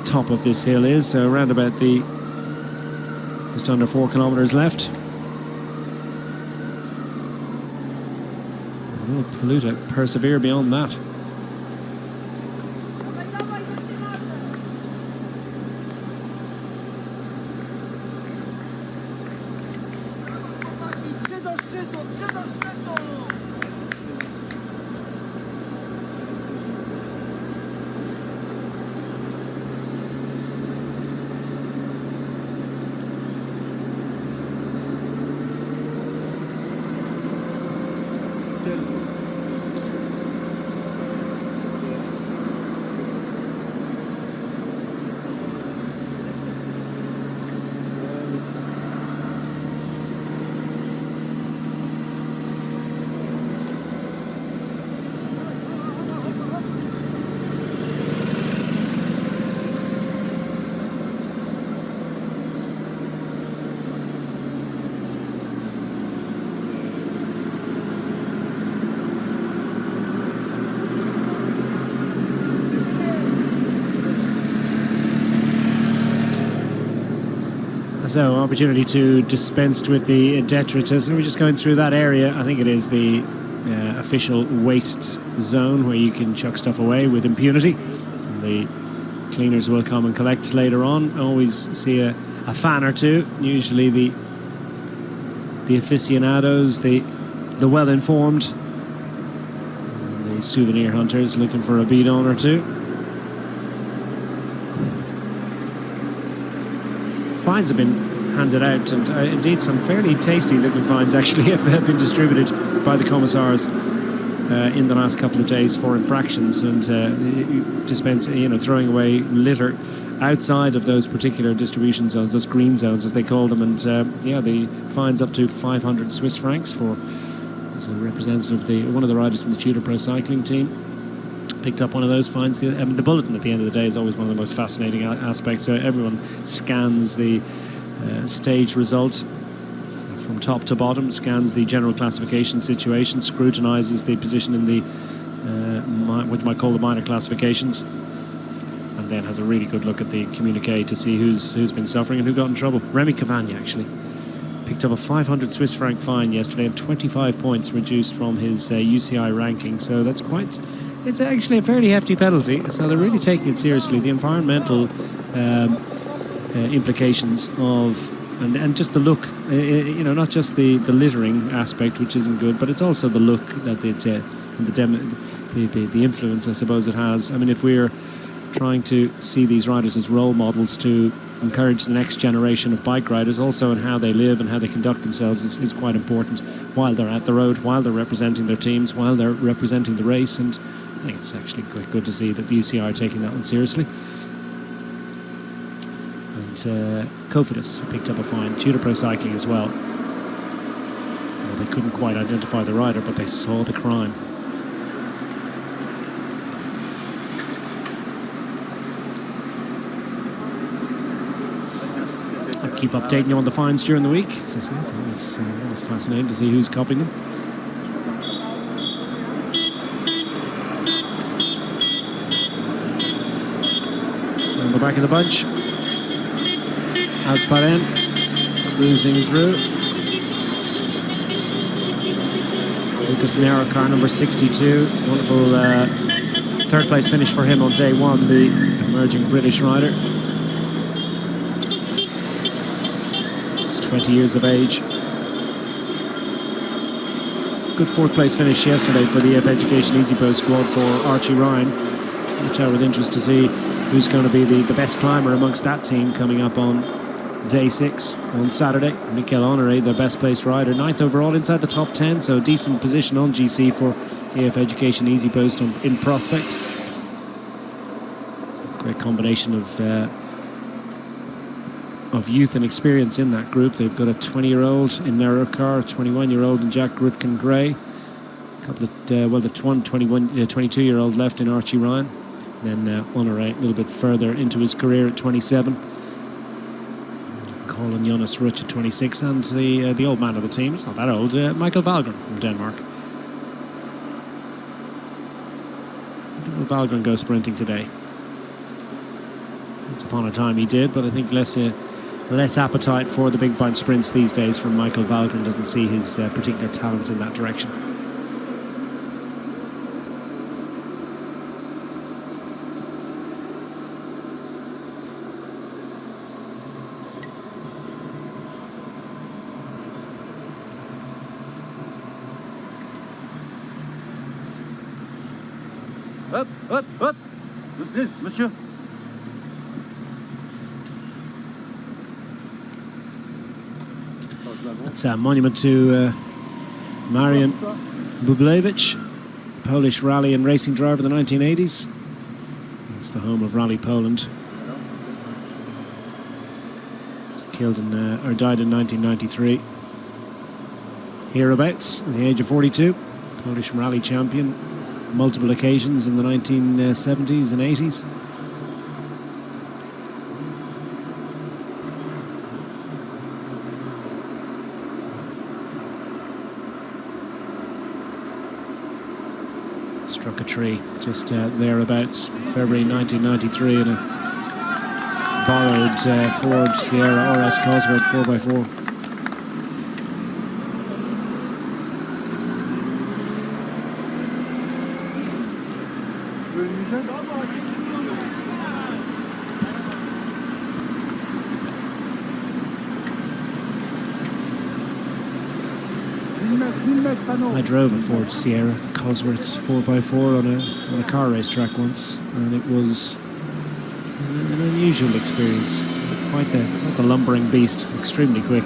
top of this hill is, so around about the just under 4 kilometers left. Will Paluta persevere beyond that? So, opportunity to dispense with the detritus. And we're just going through that area. I think it is the official waste zone where you can chuck stuff away with impunity. And the cleaners will come and collect later on. Always see a fan or two. Usually the aficionados, the well-informed, the souvenir hunters looking for a bidon or two. Fines have been handed out, and indeed some fairly tasty looking fines actually have been distributed by the commissars in the last couple of days for infractions and throwing away litter outside of those particular distribution zones, those green zones as they call them. And the fines up to 500 Swiss francs for a representative of one of the riders from the Tudor Pro cycling team. Picked up one of those fines. The bulletin at the end of the day is always one of the most fascinating aspects. Everyone scans the stage result from top to bottom, scans the general classification situation, scrutinises the position in the what you might call the minor classifications, and then has a really good look at the communique to see who's been suffering and who got in trouble. Remy Cavagna actually picked up a 500 Swiss franc fine yesterday and 25 points reduced from his UCI ranking. So that's quite... It's actually a fairly hefty penalty, so they're really taking it seriously. The environmental implications of, and just the look, not just the littering aspect, which isn't good, but it's also the look that the influence, I suppose, it has. I mean, if we're trying to see these riders as role models to encourage the next generation of bike riders, also in how they live and how they conduct themselves is quite important while they're at the road, while they're representing their teams, while they're representing the race. And I think it's actually quite good to see that the UCI are taking that one seriously. And Cofidis picked up a fine, Tudor Pro Cycling as well. Well, they couldn't quite identify the rider, but they saw the crime. I'll keep updating you on the fines during the week. As I say, it's always fascinating to see who's copying them. The back of the bunch, Asparen cruising through. Lucas Nero, car number 62. Wonderful third place finish for him on day one, the emerging British rider. He's 20 years of age. Good fourth place finish yesterday for the EF Education Easy Post squad for Archie Ryan. Watch out with interest to see who's going to be the best climber amongst that team coming up on day 6 on Saturday. Mikel Honoré, the best placed rider, 9th overall inside the top 10, so decent position on GC for EF Education Easy Post in prospect. Great combination of youth and experience in that group. They've got a 20-year-old in Nero Carr, a 21-year-old in Jack Grutkin Gray, a couple of the 22-year-old left in Archie Ryan. Then Honoré a little bit further into his career at 27. Colin Jonas Rutsch at 26, and the old man of the team, it's not that old, Michael Valgren from Denmark. Will Valgren go sprinting today? Once upon a time he did, but I think less appetite for the big bunch sprints these days from Michael Valgren. Doesn't see his particular talents in that direction. Hop, hop, hop. Please, monsieur. That's a monument to Marian Bublewicz, Polish rally and racing driver of the 1980s. It's the home of Rally Poland. Killed in, or died in 1993. Hereabouts, at the age of 42. Polish rally champion, multiple occasions in the 1970s and 80s. Struck a tree just thereabouts, February 1993, in a borrowed Ford Sierra RS Cosworth 4x4. I drove a Ford Sierra Cosworth 4x4 on a car race track once, and it was an unusual experience. Quite the lumbering beast, extremely quick.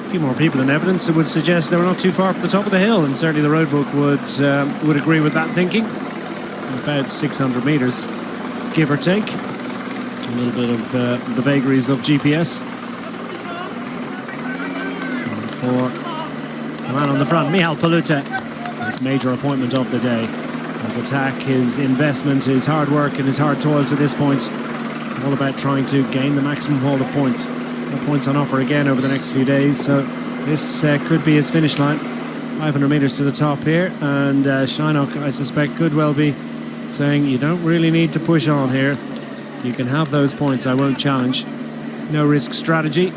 A few more people in evidence, it would suggest they were not too far from the top of the hill, and certainly the road book would agree with that thinking. About 600 metres, give or take. A little bit of the vagaries of GPS. And for the man on the front, Michal Paluta, his major appointment of the day. His attack, his investment, his hard work and his hard toil to this point. All about trying to gain the maximum haul of points. Points on offer again over the next few days, so this could be his finish line. 500 metres to the top here, and Shinok, I suspect, could well be saying you don't really need to push on here. You can have those points, I won't challenge. No risk strategy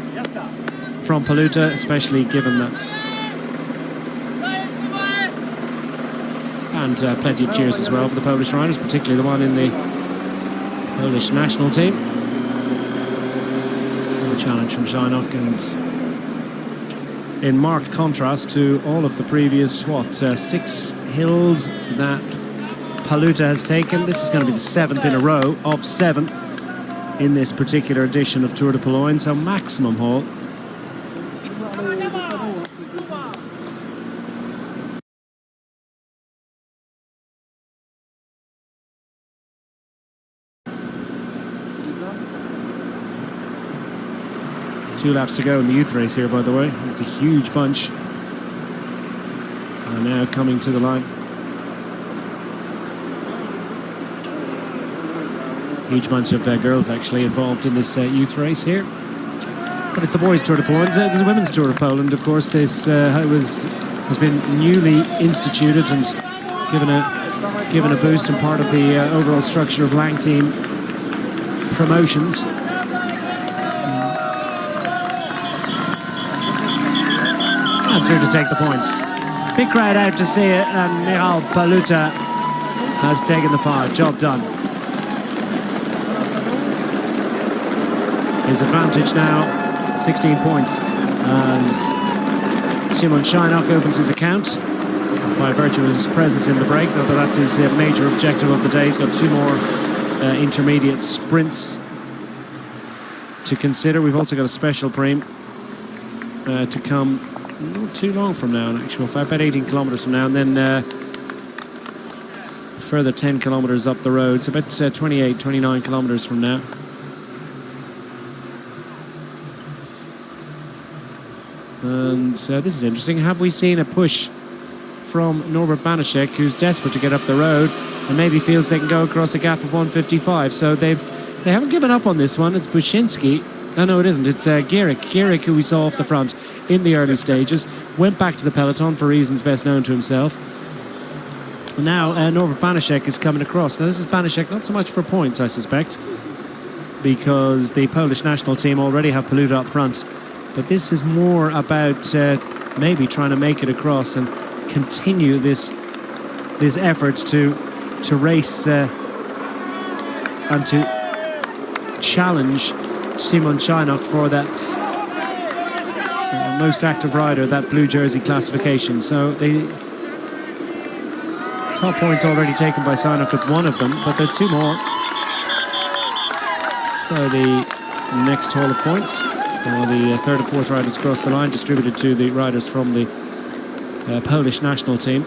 from Paluta, especially given that. And plenty of cheers as well for the Polish riders, particularly the one in the Polish national team. Challenge from Shinok, and in marked contrast to all of the previous 6 hills that Paluta has taken. This is going to be the 7th in a row of 7 in this particular edition of Tour de Pologne, so maximum haul. Two laps to go in the youth race here, by the way. It's a huge bunch. And now coming to the line. Huge bunch of girls actually involved in this youth race here. But it's the boys' Tour de Poland. There's a women's Tour of Poland, of course. This has been newly instituted and given a boost and part of the overall structure of Lang Team promotions. Through to take the points. Big crowd out to see it, and Michal Paluta has taken the 5. Job done. His advantage now, 16 points, as Szymon Shinok opens his account by virtue of his presence in the break, although that's his major objective of the day. He's got 2 more intermediate sprints to consider. We've also got a special prem to come not too long from now, in actual fact, about 18 kilometres from now, and then further 10 kilometres up the road, so about 28, 29 kilometres from now. And this is interesting. Have we seen a push from Norbert Banaszek, who's desperate to get up the road and maybe feels they can go across a gap of 1:55? So they haven't given up on this one. It's Bushinsky. No, it isn't. It's Gierig, who we saw off the front in the early stages, went back to the peloton for reasons best known to himself. Now Norbert Banaszek is coming across. Now this is Banaszek not so much for points, I suspect, because the Polish national team already have Paluta up front. But this is more about maybe trying to make it across and continue this effort to race and to challenge Szymon Czajnik for that most active rider, that blue jersey classification. So the top points already taken by Czajnik with one of them, but there's two more. So the next haul of points for the third and fourth riders across the line, distributed to the riders from the Polish national team.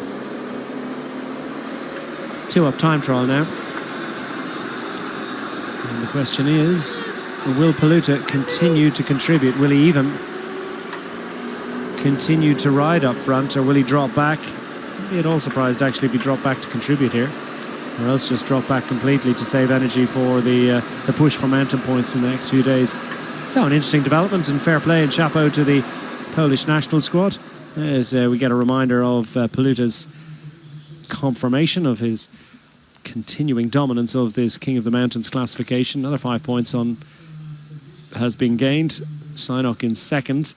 2-up time trial now. And the question is, will Paluta continue to contribute? Will he even continue to ride up front, or will he drop back? I'd be at all surprised actually if he dropped back to contribute here, or else just drop back completely to save energy for the push for mountain points in the next few days. So an interesting development, and fair play and chapeau to the Polish national squad as we get a reminder of Paluta's confirmation of his continuing dominance of this King of the Mountains classification. Another 5 points has been gained. Czajnik in second.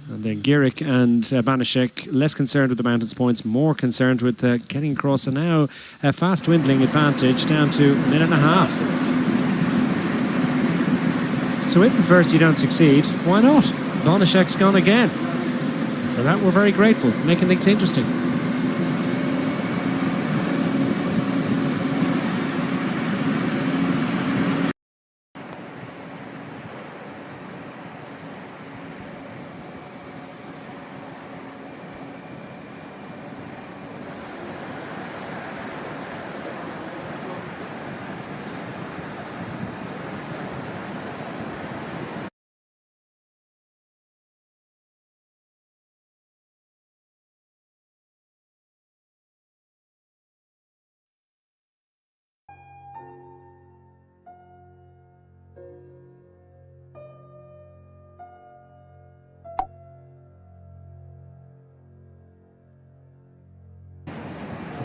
And then Gierek and Banaszek less concerned with the mountains points, more concerned with getting across. And now a fast dwindling advantage down to a minute and a half. So if at first you don't succeed, why not? Banaszek's gone again. For that we're very grateful, making things interesting.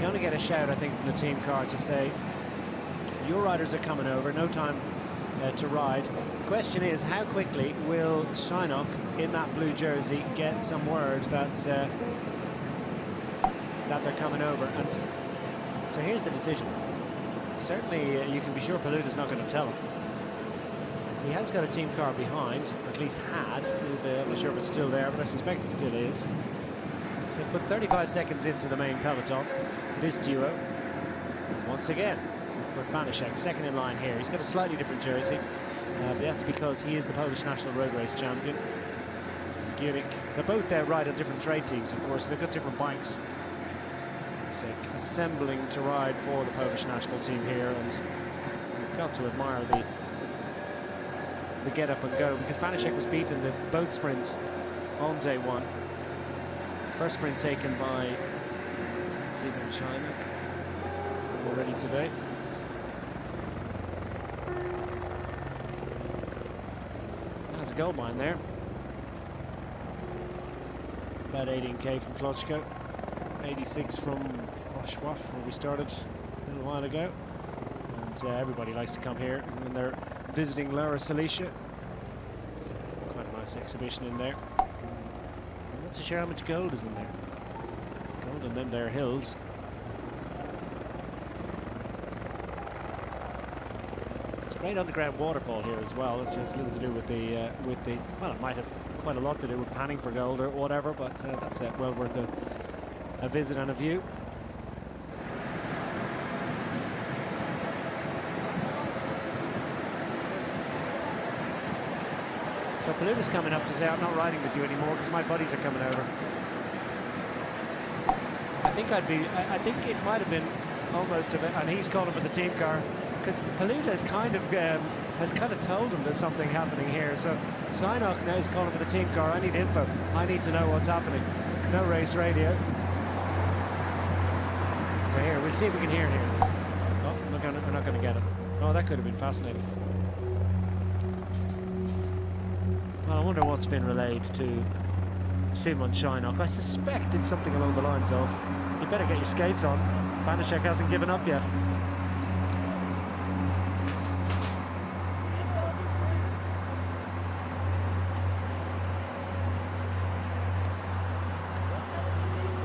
Going to get a shout, I think, from the team car to say, your riders are coming over, no time to ride. The question is, how quickly will Czajnik in that blue jersey get some word that they're coming over? And so here's the decision. Certainly, you can be sure Paluta's not going to tell him. He has got a team car behind, or at least had. I'm not sure if it's still there, but I suspect it still is. They put 35 seconds into the main peloton. This duo, once again, with Banaszek, second in line here. He's got a slightly different jersey, but that's because he is the Polish national road race champion. Gierek, they're both there ride on different trade teams, of course. They've got different bikes. So assembling to ride for the Polish national team here, and you've got to admire the get up and go, because Banaszek was beaten in the boat sprints on day one. First sprint taken by Szymon Czajnik already today. There's a gold mine there. About 18k from Kloczko, 86 from Oshkosh, where we started a little while ago. And everybody likes to come here when they're visiting Lower Silesia. So quite a nice exhibition in there. I'm not so sure how much gold is in there. Gold in them there hills. It's a great underground waterfall here as well, which has little to do with the well, it might have quite a lot to do with panning for gold or whatever, but that's well worth a visit and a view. So Paluta's coming up to say, I'm not riding with you anymore because my buddies are coming over. I think it might have been almost a bit, and he's calling for the team car, because Paluta has kind of told him there's something happening here. So Czajnik now is calling for the team car. I need info. I need to know what's happening. No race radio. So here, we'll see if we can hear it here. Oh, we're not going to get it. Oh, that could have been fascinating. Well, I wonder what's been relayed to Szymon Czajnik. I suspect it's something along the lines of, You better get your skates on. Banaszek hasn't given up yet.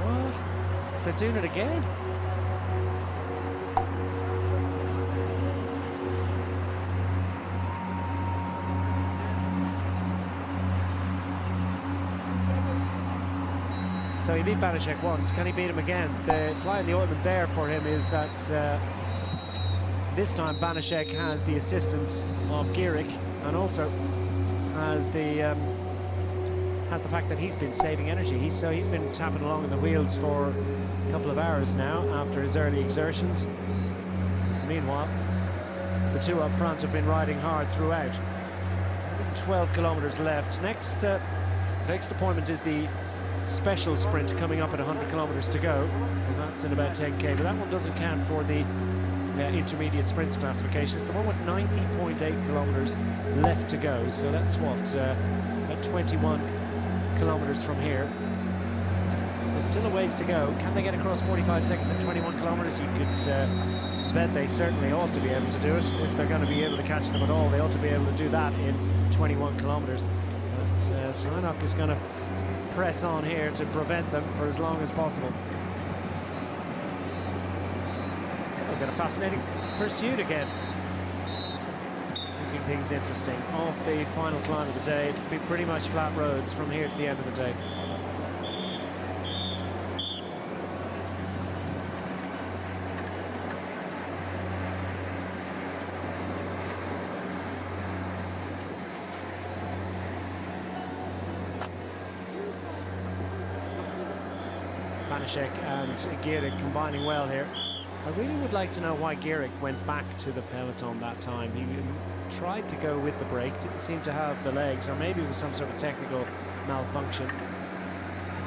What? They're doing it again? So he beat Banaszek once. Can he beat him again? The fly in the ointment there for him is that this time Banaszek has the assistance of Gierig, and also has the fact that he's been saving energy. He's been tapping along in the wheels for a couple of hours now after his early exertions. Meanwhile, the two up front have been riding hard throughout. 12 kilometers left. Next appointment is the special sprint coming up at 100 kilometers to go, and that's in about 10k, but that one doesn't count for the intermediate sprints classification. It's the one with 90.8 kilometers left to go, so that's what, about 21 kilometers from here. So still a ways to go. Can they get across 45 seconds at 21 kilometers? You could bet they certainly ought to be able to do it. If they're going to be able to catch them at all, they ought to be able to do that in 21 kilometers. But Synok is going to press on here to prevent them for as long as possible. So we've got a fascinating pursuit again. Keeping things interesting. Off the final climb of the day, it'll be pretty much flat roads from here to the end of the day. Banaszek and Gierig combining well here. I really would like to know why Gierig went back to the peloton that time. He tried to go with the break, didn't seem to have the legs, or maybe it was some sort of technical malfunction.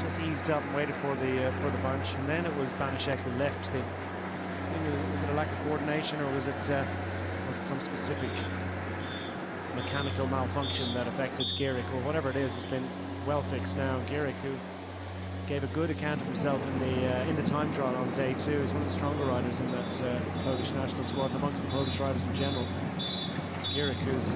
Just eased up and waited for the bunch, and then it was Banaszek who left. Was it a lack of coordination, or was it some specific mechanical malfunction that affected Gierig, or whatever it is? It's been well fixed now. Gierig, who gave a good account of himself in the time trial on day 2. He's one of the stronger riders in that Polish national squad, and amongst the Polish riders in general. Gierig, who's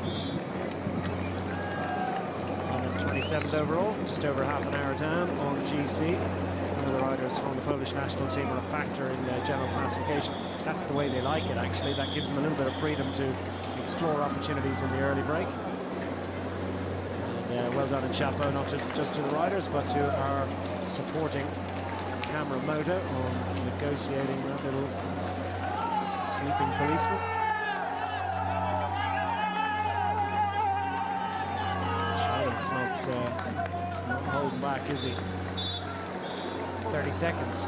27th overall, just over half an hour down on GC. One of the riders from the Polish national team are a factor in the general classification. That's the way they like it, actually. That gives them a little bit of freedom to explore opportunities in the early break. And, well done and chapeau, not just to the riders, but to our supporting camera motor on negotiating that little sleeping policeman. Shannock's not holding back, is he? 30 seconds.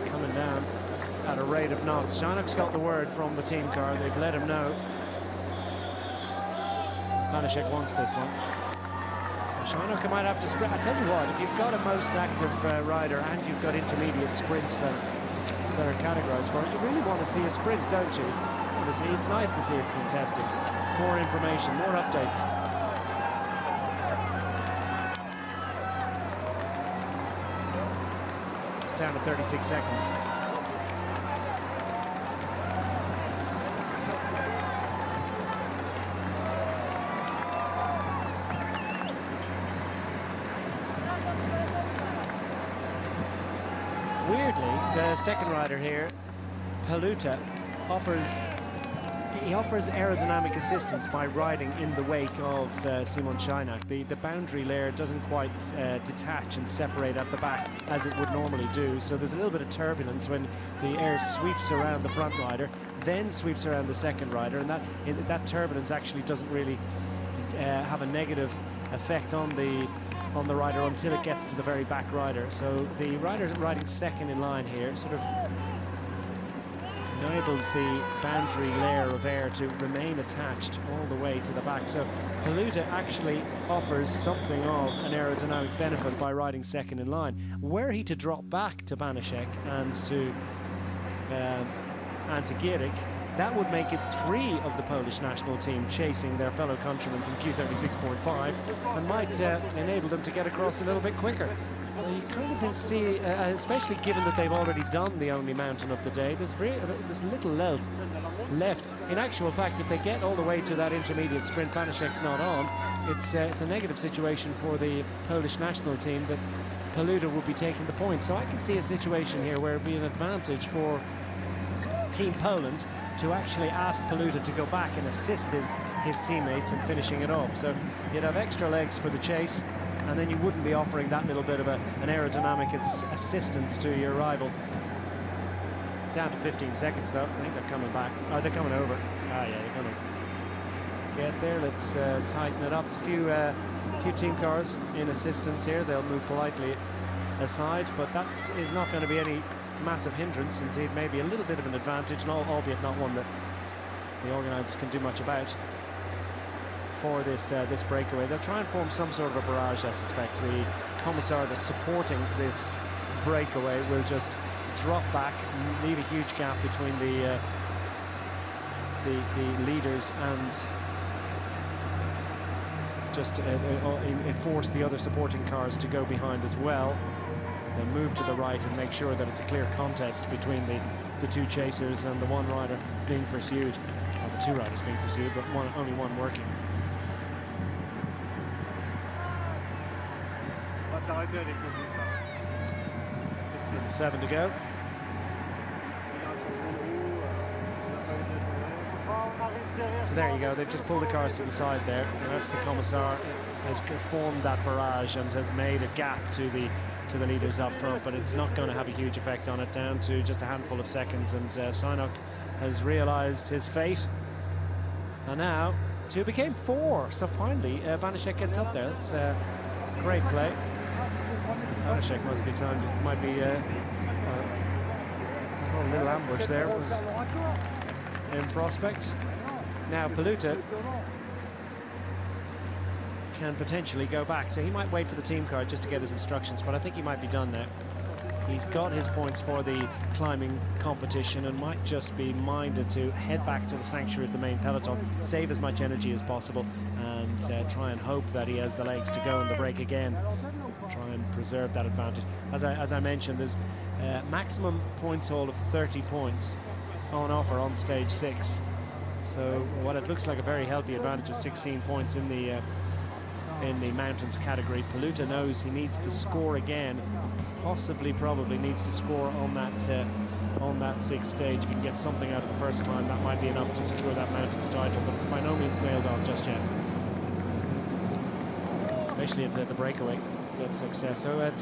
Coming down at a rate of knots. Shannock's got the word from the team car. They've let him know. Banaszek wants this one. Shannock might have to sprint. I tell you what, if you've got a most active rider and you've got intermediate sprints that are categorized for it, you really want to see a sprint, don't you? Obviously, it's nice to see it contested. More information, more updates. It's down to 36 seconds. Weirdly, the second rider here, Paluta, offers aerodynamic assistance by riding in the wake of Simon Scheinak. The boundary layer doesn't quite detach and separate at the back as it would normally do, so there's a little bit of turbulence when the air sweeps around the front rider, then sweeps around the second rider, and that turbulence actually doesn't really have a negative effect on the rider until it gets to the very back rider. So the rider riding second in line here sort of enables the boundary layer of air to remain attached all the way to the back. So Paluta actually offers something of an aerodynamic benefit by riding second in line. Were he to drop back to Banaszek and to Gierig, That would make it 3 of the Polish national team chasing their fellow countrymen from Q36.5 and might enable them to get across a little bit quicker. So you kind of can see, especially given that they've already done the only mountain of the day, there's little else left. In actual fact, if they get all the way to that intermediate sprint, Banaszek's not on, it's a negative situation for the Polish national team that Paluda will be taking the points. So I can see a situation here where it would be an advantage for Team Poland to actually ask Paluda to go back and assist his teammates in finishing it off. So you'd have extra legs for the chase, and then you wouldn't be offering that little bit of an aerodynamic assistance to your rival. Down to 15 seconds though. I think they're coming back. Oh, they're coming over. Ah, yeah, they're going to get there. Let's tighten it up. It's a few team cars in assistance here. They'll move politely aside, but that is not going to be any massive hindrance. Indeed, maybe a little bit of an advantage, albeit not one that the organisers can do much about for this breakaway. They'll try and form some sort of a barrage, I suspect. The commissar that's supporting this breakaway will just drop back, leave a huge gap between the leaders and just force the other supporting cars to go behind as well. They'll move to the right and make sure that it's a clear contest between the 2 chasers and the 1 rider being pursued, or the 2 riders being pursued, but only one working. 7 to go. So there you go, they've just pulled the cars to the side there, and that's the commissar has formed that barrage and has made a gap to the leaders up front, but it's not going to have a huge effect on it, down to just a handful of seconds, and Synok has realised his fate, and now 2 became 4, so finally Banaszek gets up there. That's great play. Banaszek must be timed. It might be a little ambush there was in prospect. Now Paluda can potentially go back, so he might wait for the team car just to get his instructions, but I think he might be done now. He's got his points for the climbing competition and might just be minded to head back to the sanctuary of the main peloton, save as much energy as possible, and try and hope that he has the legs to go in the break again. Try and preserve that advantage. As I mentioned, there's maximum points haul of 30 points on offer on stage 6. So what it looks like a very healthy advantage of 16 points in the mountains category. Paluda knows he needs to score again, probably needs to score on that 6th stage. If he can get something out of the first climb, that might be enough to secure that mountains title, but it's by no means nailed on just yet, especially if the breakaway gets success. So it's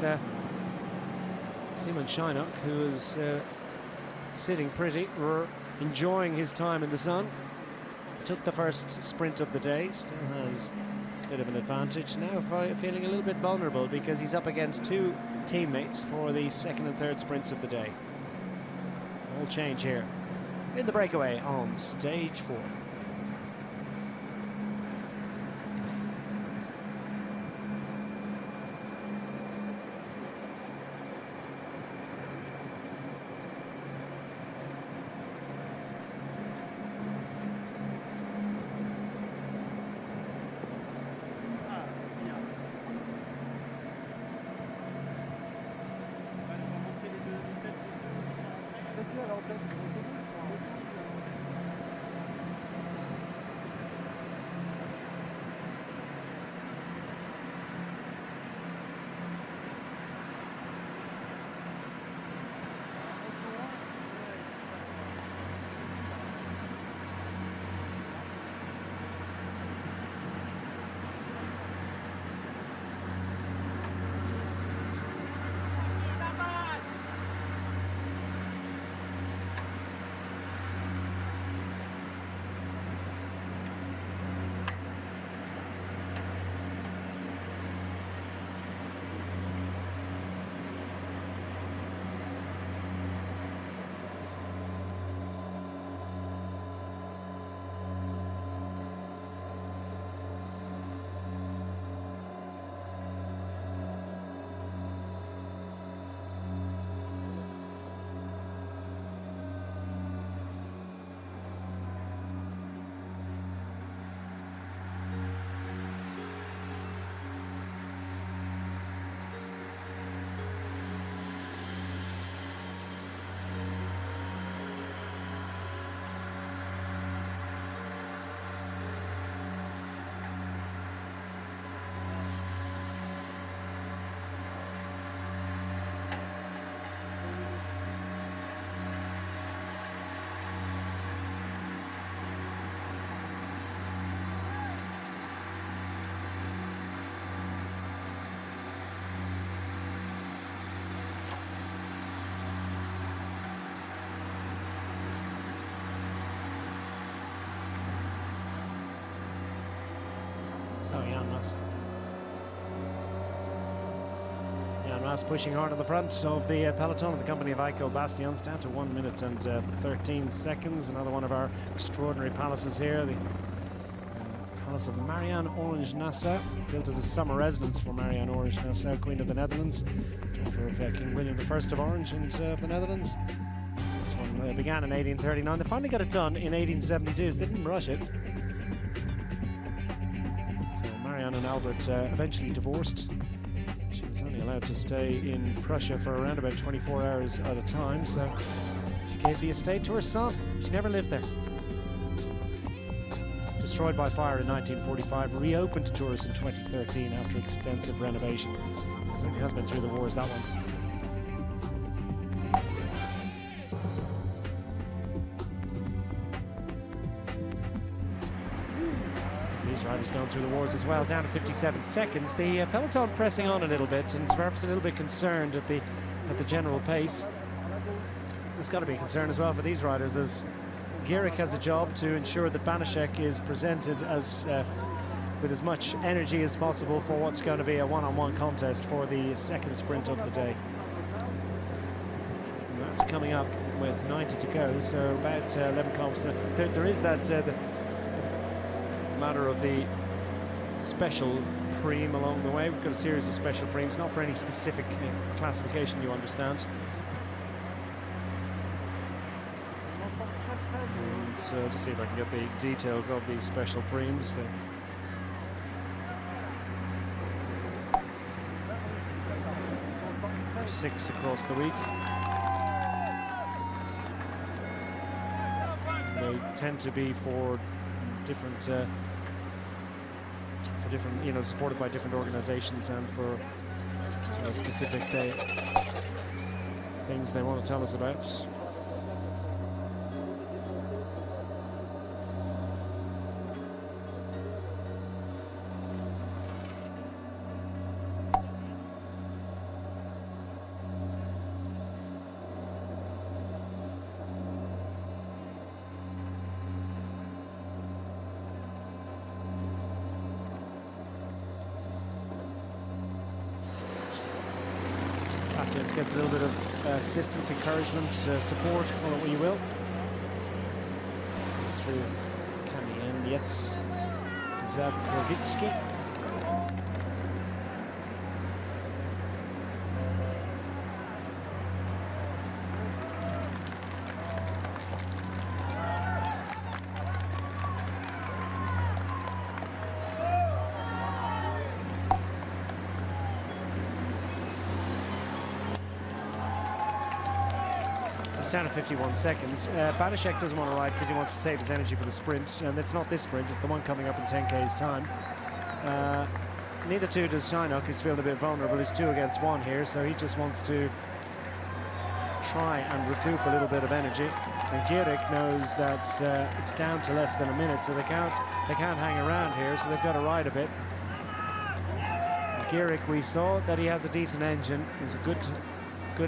Simon Synok, who is sitting pretty, enjoying his time in the sun. Took the first sprint of the day, still has a bit of an advantage. Now feeling a little bit vulnerable because he's up against 2 teammates for the 2nd and 3rd sprints of the day. All change here in the breakaway on stage 4. So Jan Maas pushing hard on the front of the peloton of the company of Eiko Bastions, down to 1 minute and 13 seconds. Another one of our extraordinary palaces here, the Palace of Marianne Orange Nassau, built as a summer residence for Marianne Orange Nassau, Queen of the Netherlands, daughter of King William I of Orange and of the Netherlands. This one began in 1839. They finally got it done in 1872, so they didn't rush it. So Marianne and Albert eventually divorced. She was only allowed to stay in Prussia for around about 24 hours at a time, so she gave the estate to her son. She never lived there. Destroyed by fire in 1945, reopened to tourists in 2013 after extensive renovation. It certainly has been through the wars, that one. These riders going through the wars as well, down to 57 seconds. The peloton pressing on a little bit and perhaps a little bit concerned at the general pace. There's got to be a concern as well for these riders, as Gierig has a job to ensure that Banaszek is presented as with as much energy as possible for what's going to be a one-on-one contest for the second sprint of the day. And that's coming up with 90 to go, so about 11 kilometers. There is that the matter of the special preem along the way. We've got a series of special preems, not for any specific classification, you understand. So just see if I can get the details of these special preems. 6 across the week. They tend to be for different, supported by different organizations and for specific things they want to tell us about. Bastions gets a little bit of assistance, encouragement, support, call it what you will. Through Kamieniec Zakrowicki. Down to 51 seconds. Banaszek doesn't want to ride because he wants to save his energy for the sprint, and it's not this sprint, it's the one coming up in 10k's time. Neither too does Scheinach, who's feeling a bit vulnerable. He's 2 against 1 here, so he just wants to try and recoup a little bit of energy. And Gierig knows that it's down to less than a minute, so they can't hang around here, so they've got to ride a bit. Gierig, we saw that he has a decent engine. It was a good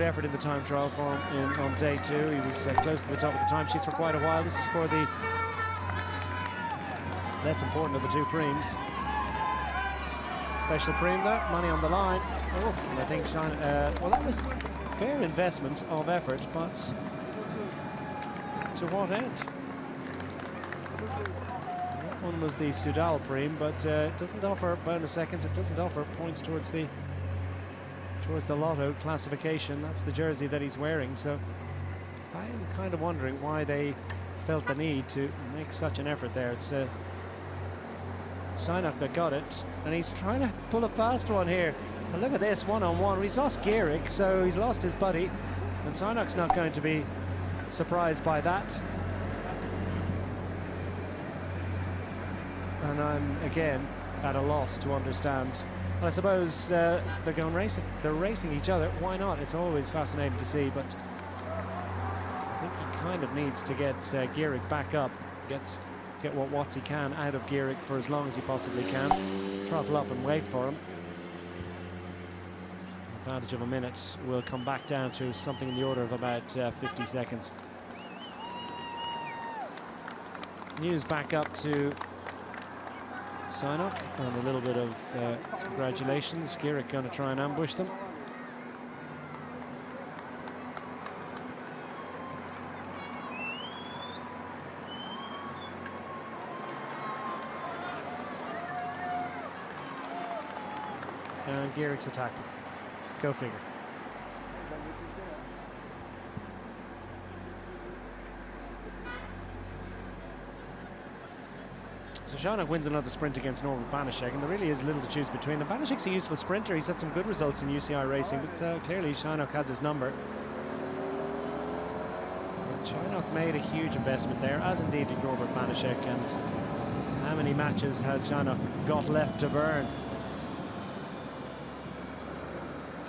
effort in the time trial for him on day 2. He was close to the top of the timesheets for quite a while. This is for the less important of the 2 preems. Special preem though, money on the line. Oh, and I think well, that was fair investment of effort, but to what end? That one was the Sudal preem, but it doesn't offer bonus seconds. It doesn't offer points towards the Lotto classification. That's the jersey that he's wearing, so I'm kind of wondering why they felt the need to make such an effort there. It's Scheinach that got it, and he's trying to pull a fast one here. And look at this, one-on-one. He's lost Gierig, so he's lost his buddy, and Scheinach's not going to be surprised by that. And I'm again at a loss to understand. I suppose they're going racing. They're racing each other. Why not? It's always fascinating to see, but I think he kind of needs to get Gierig back up, get what watts he can out of Gierig for as long as he possibly can. Throttle up and wait for him. Advantage of a minute will come back down to something in the order of about 50 seconds. News back up to sign up, and a little bit of congratulations. Giric going to try and ambush them. And Giric's attacked him. Go figure. So Shannock wins another sprint against Norbert Banaszek, and there really is little to choose between them. Banaszek's a useful sprinter. He's had some good results in UCI racing, but clearly Shannock has his number. Shannock made a huge investment there, as indeed did Norbert Banaszek, and how many matches has Shannock got left to burn?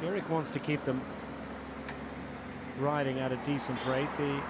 Giric wants to keep them riding at a decent rate. The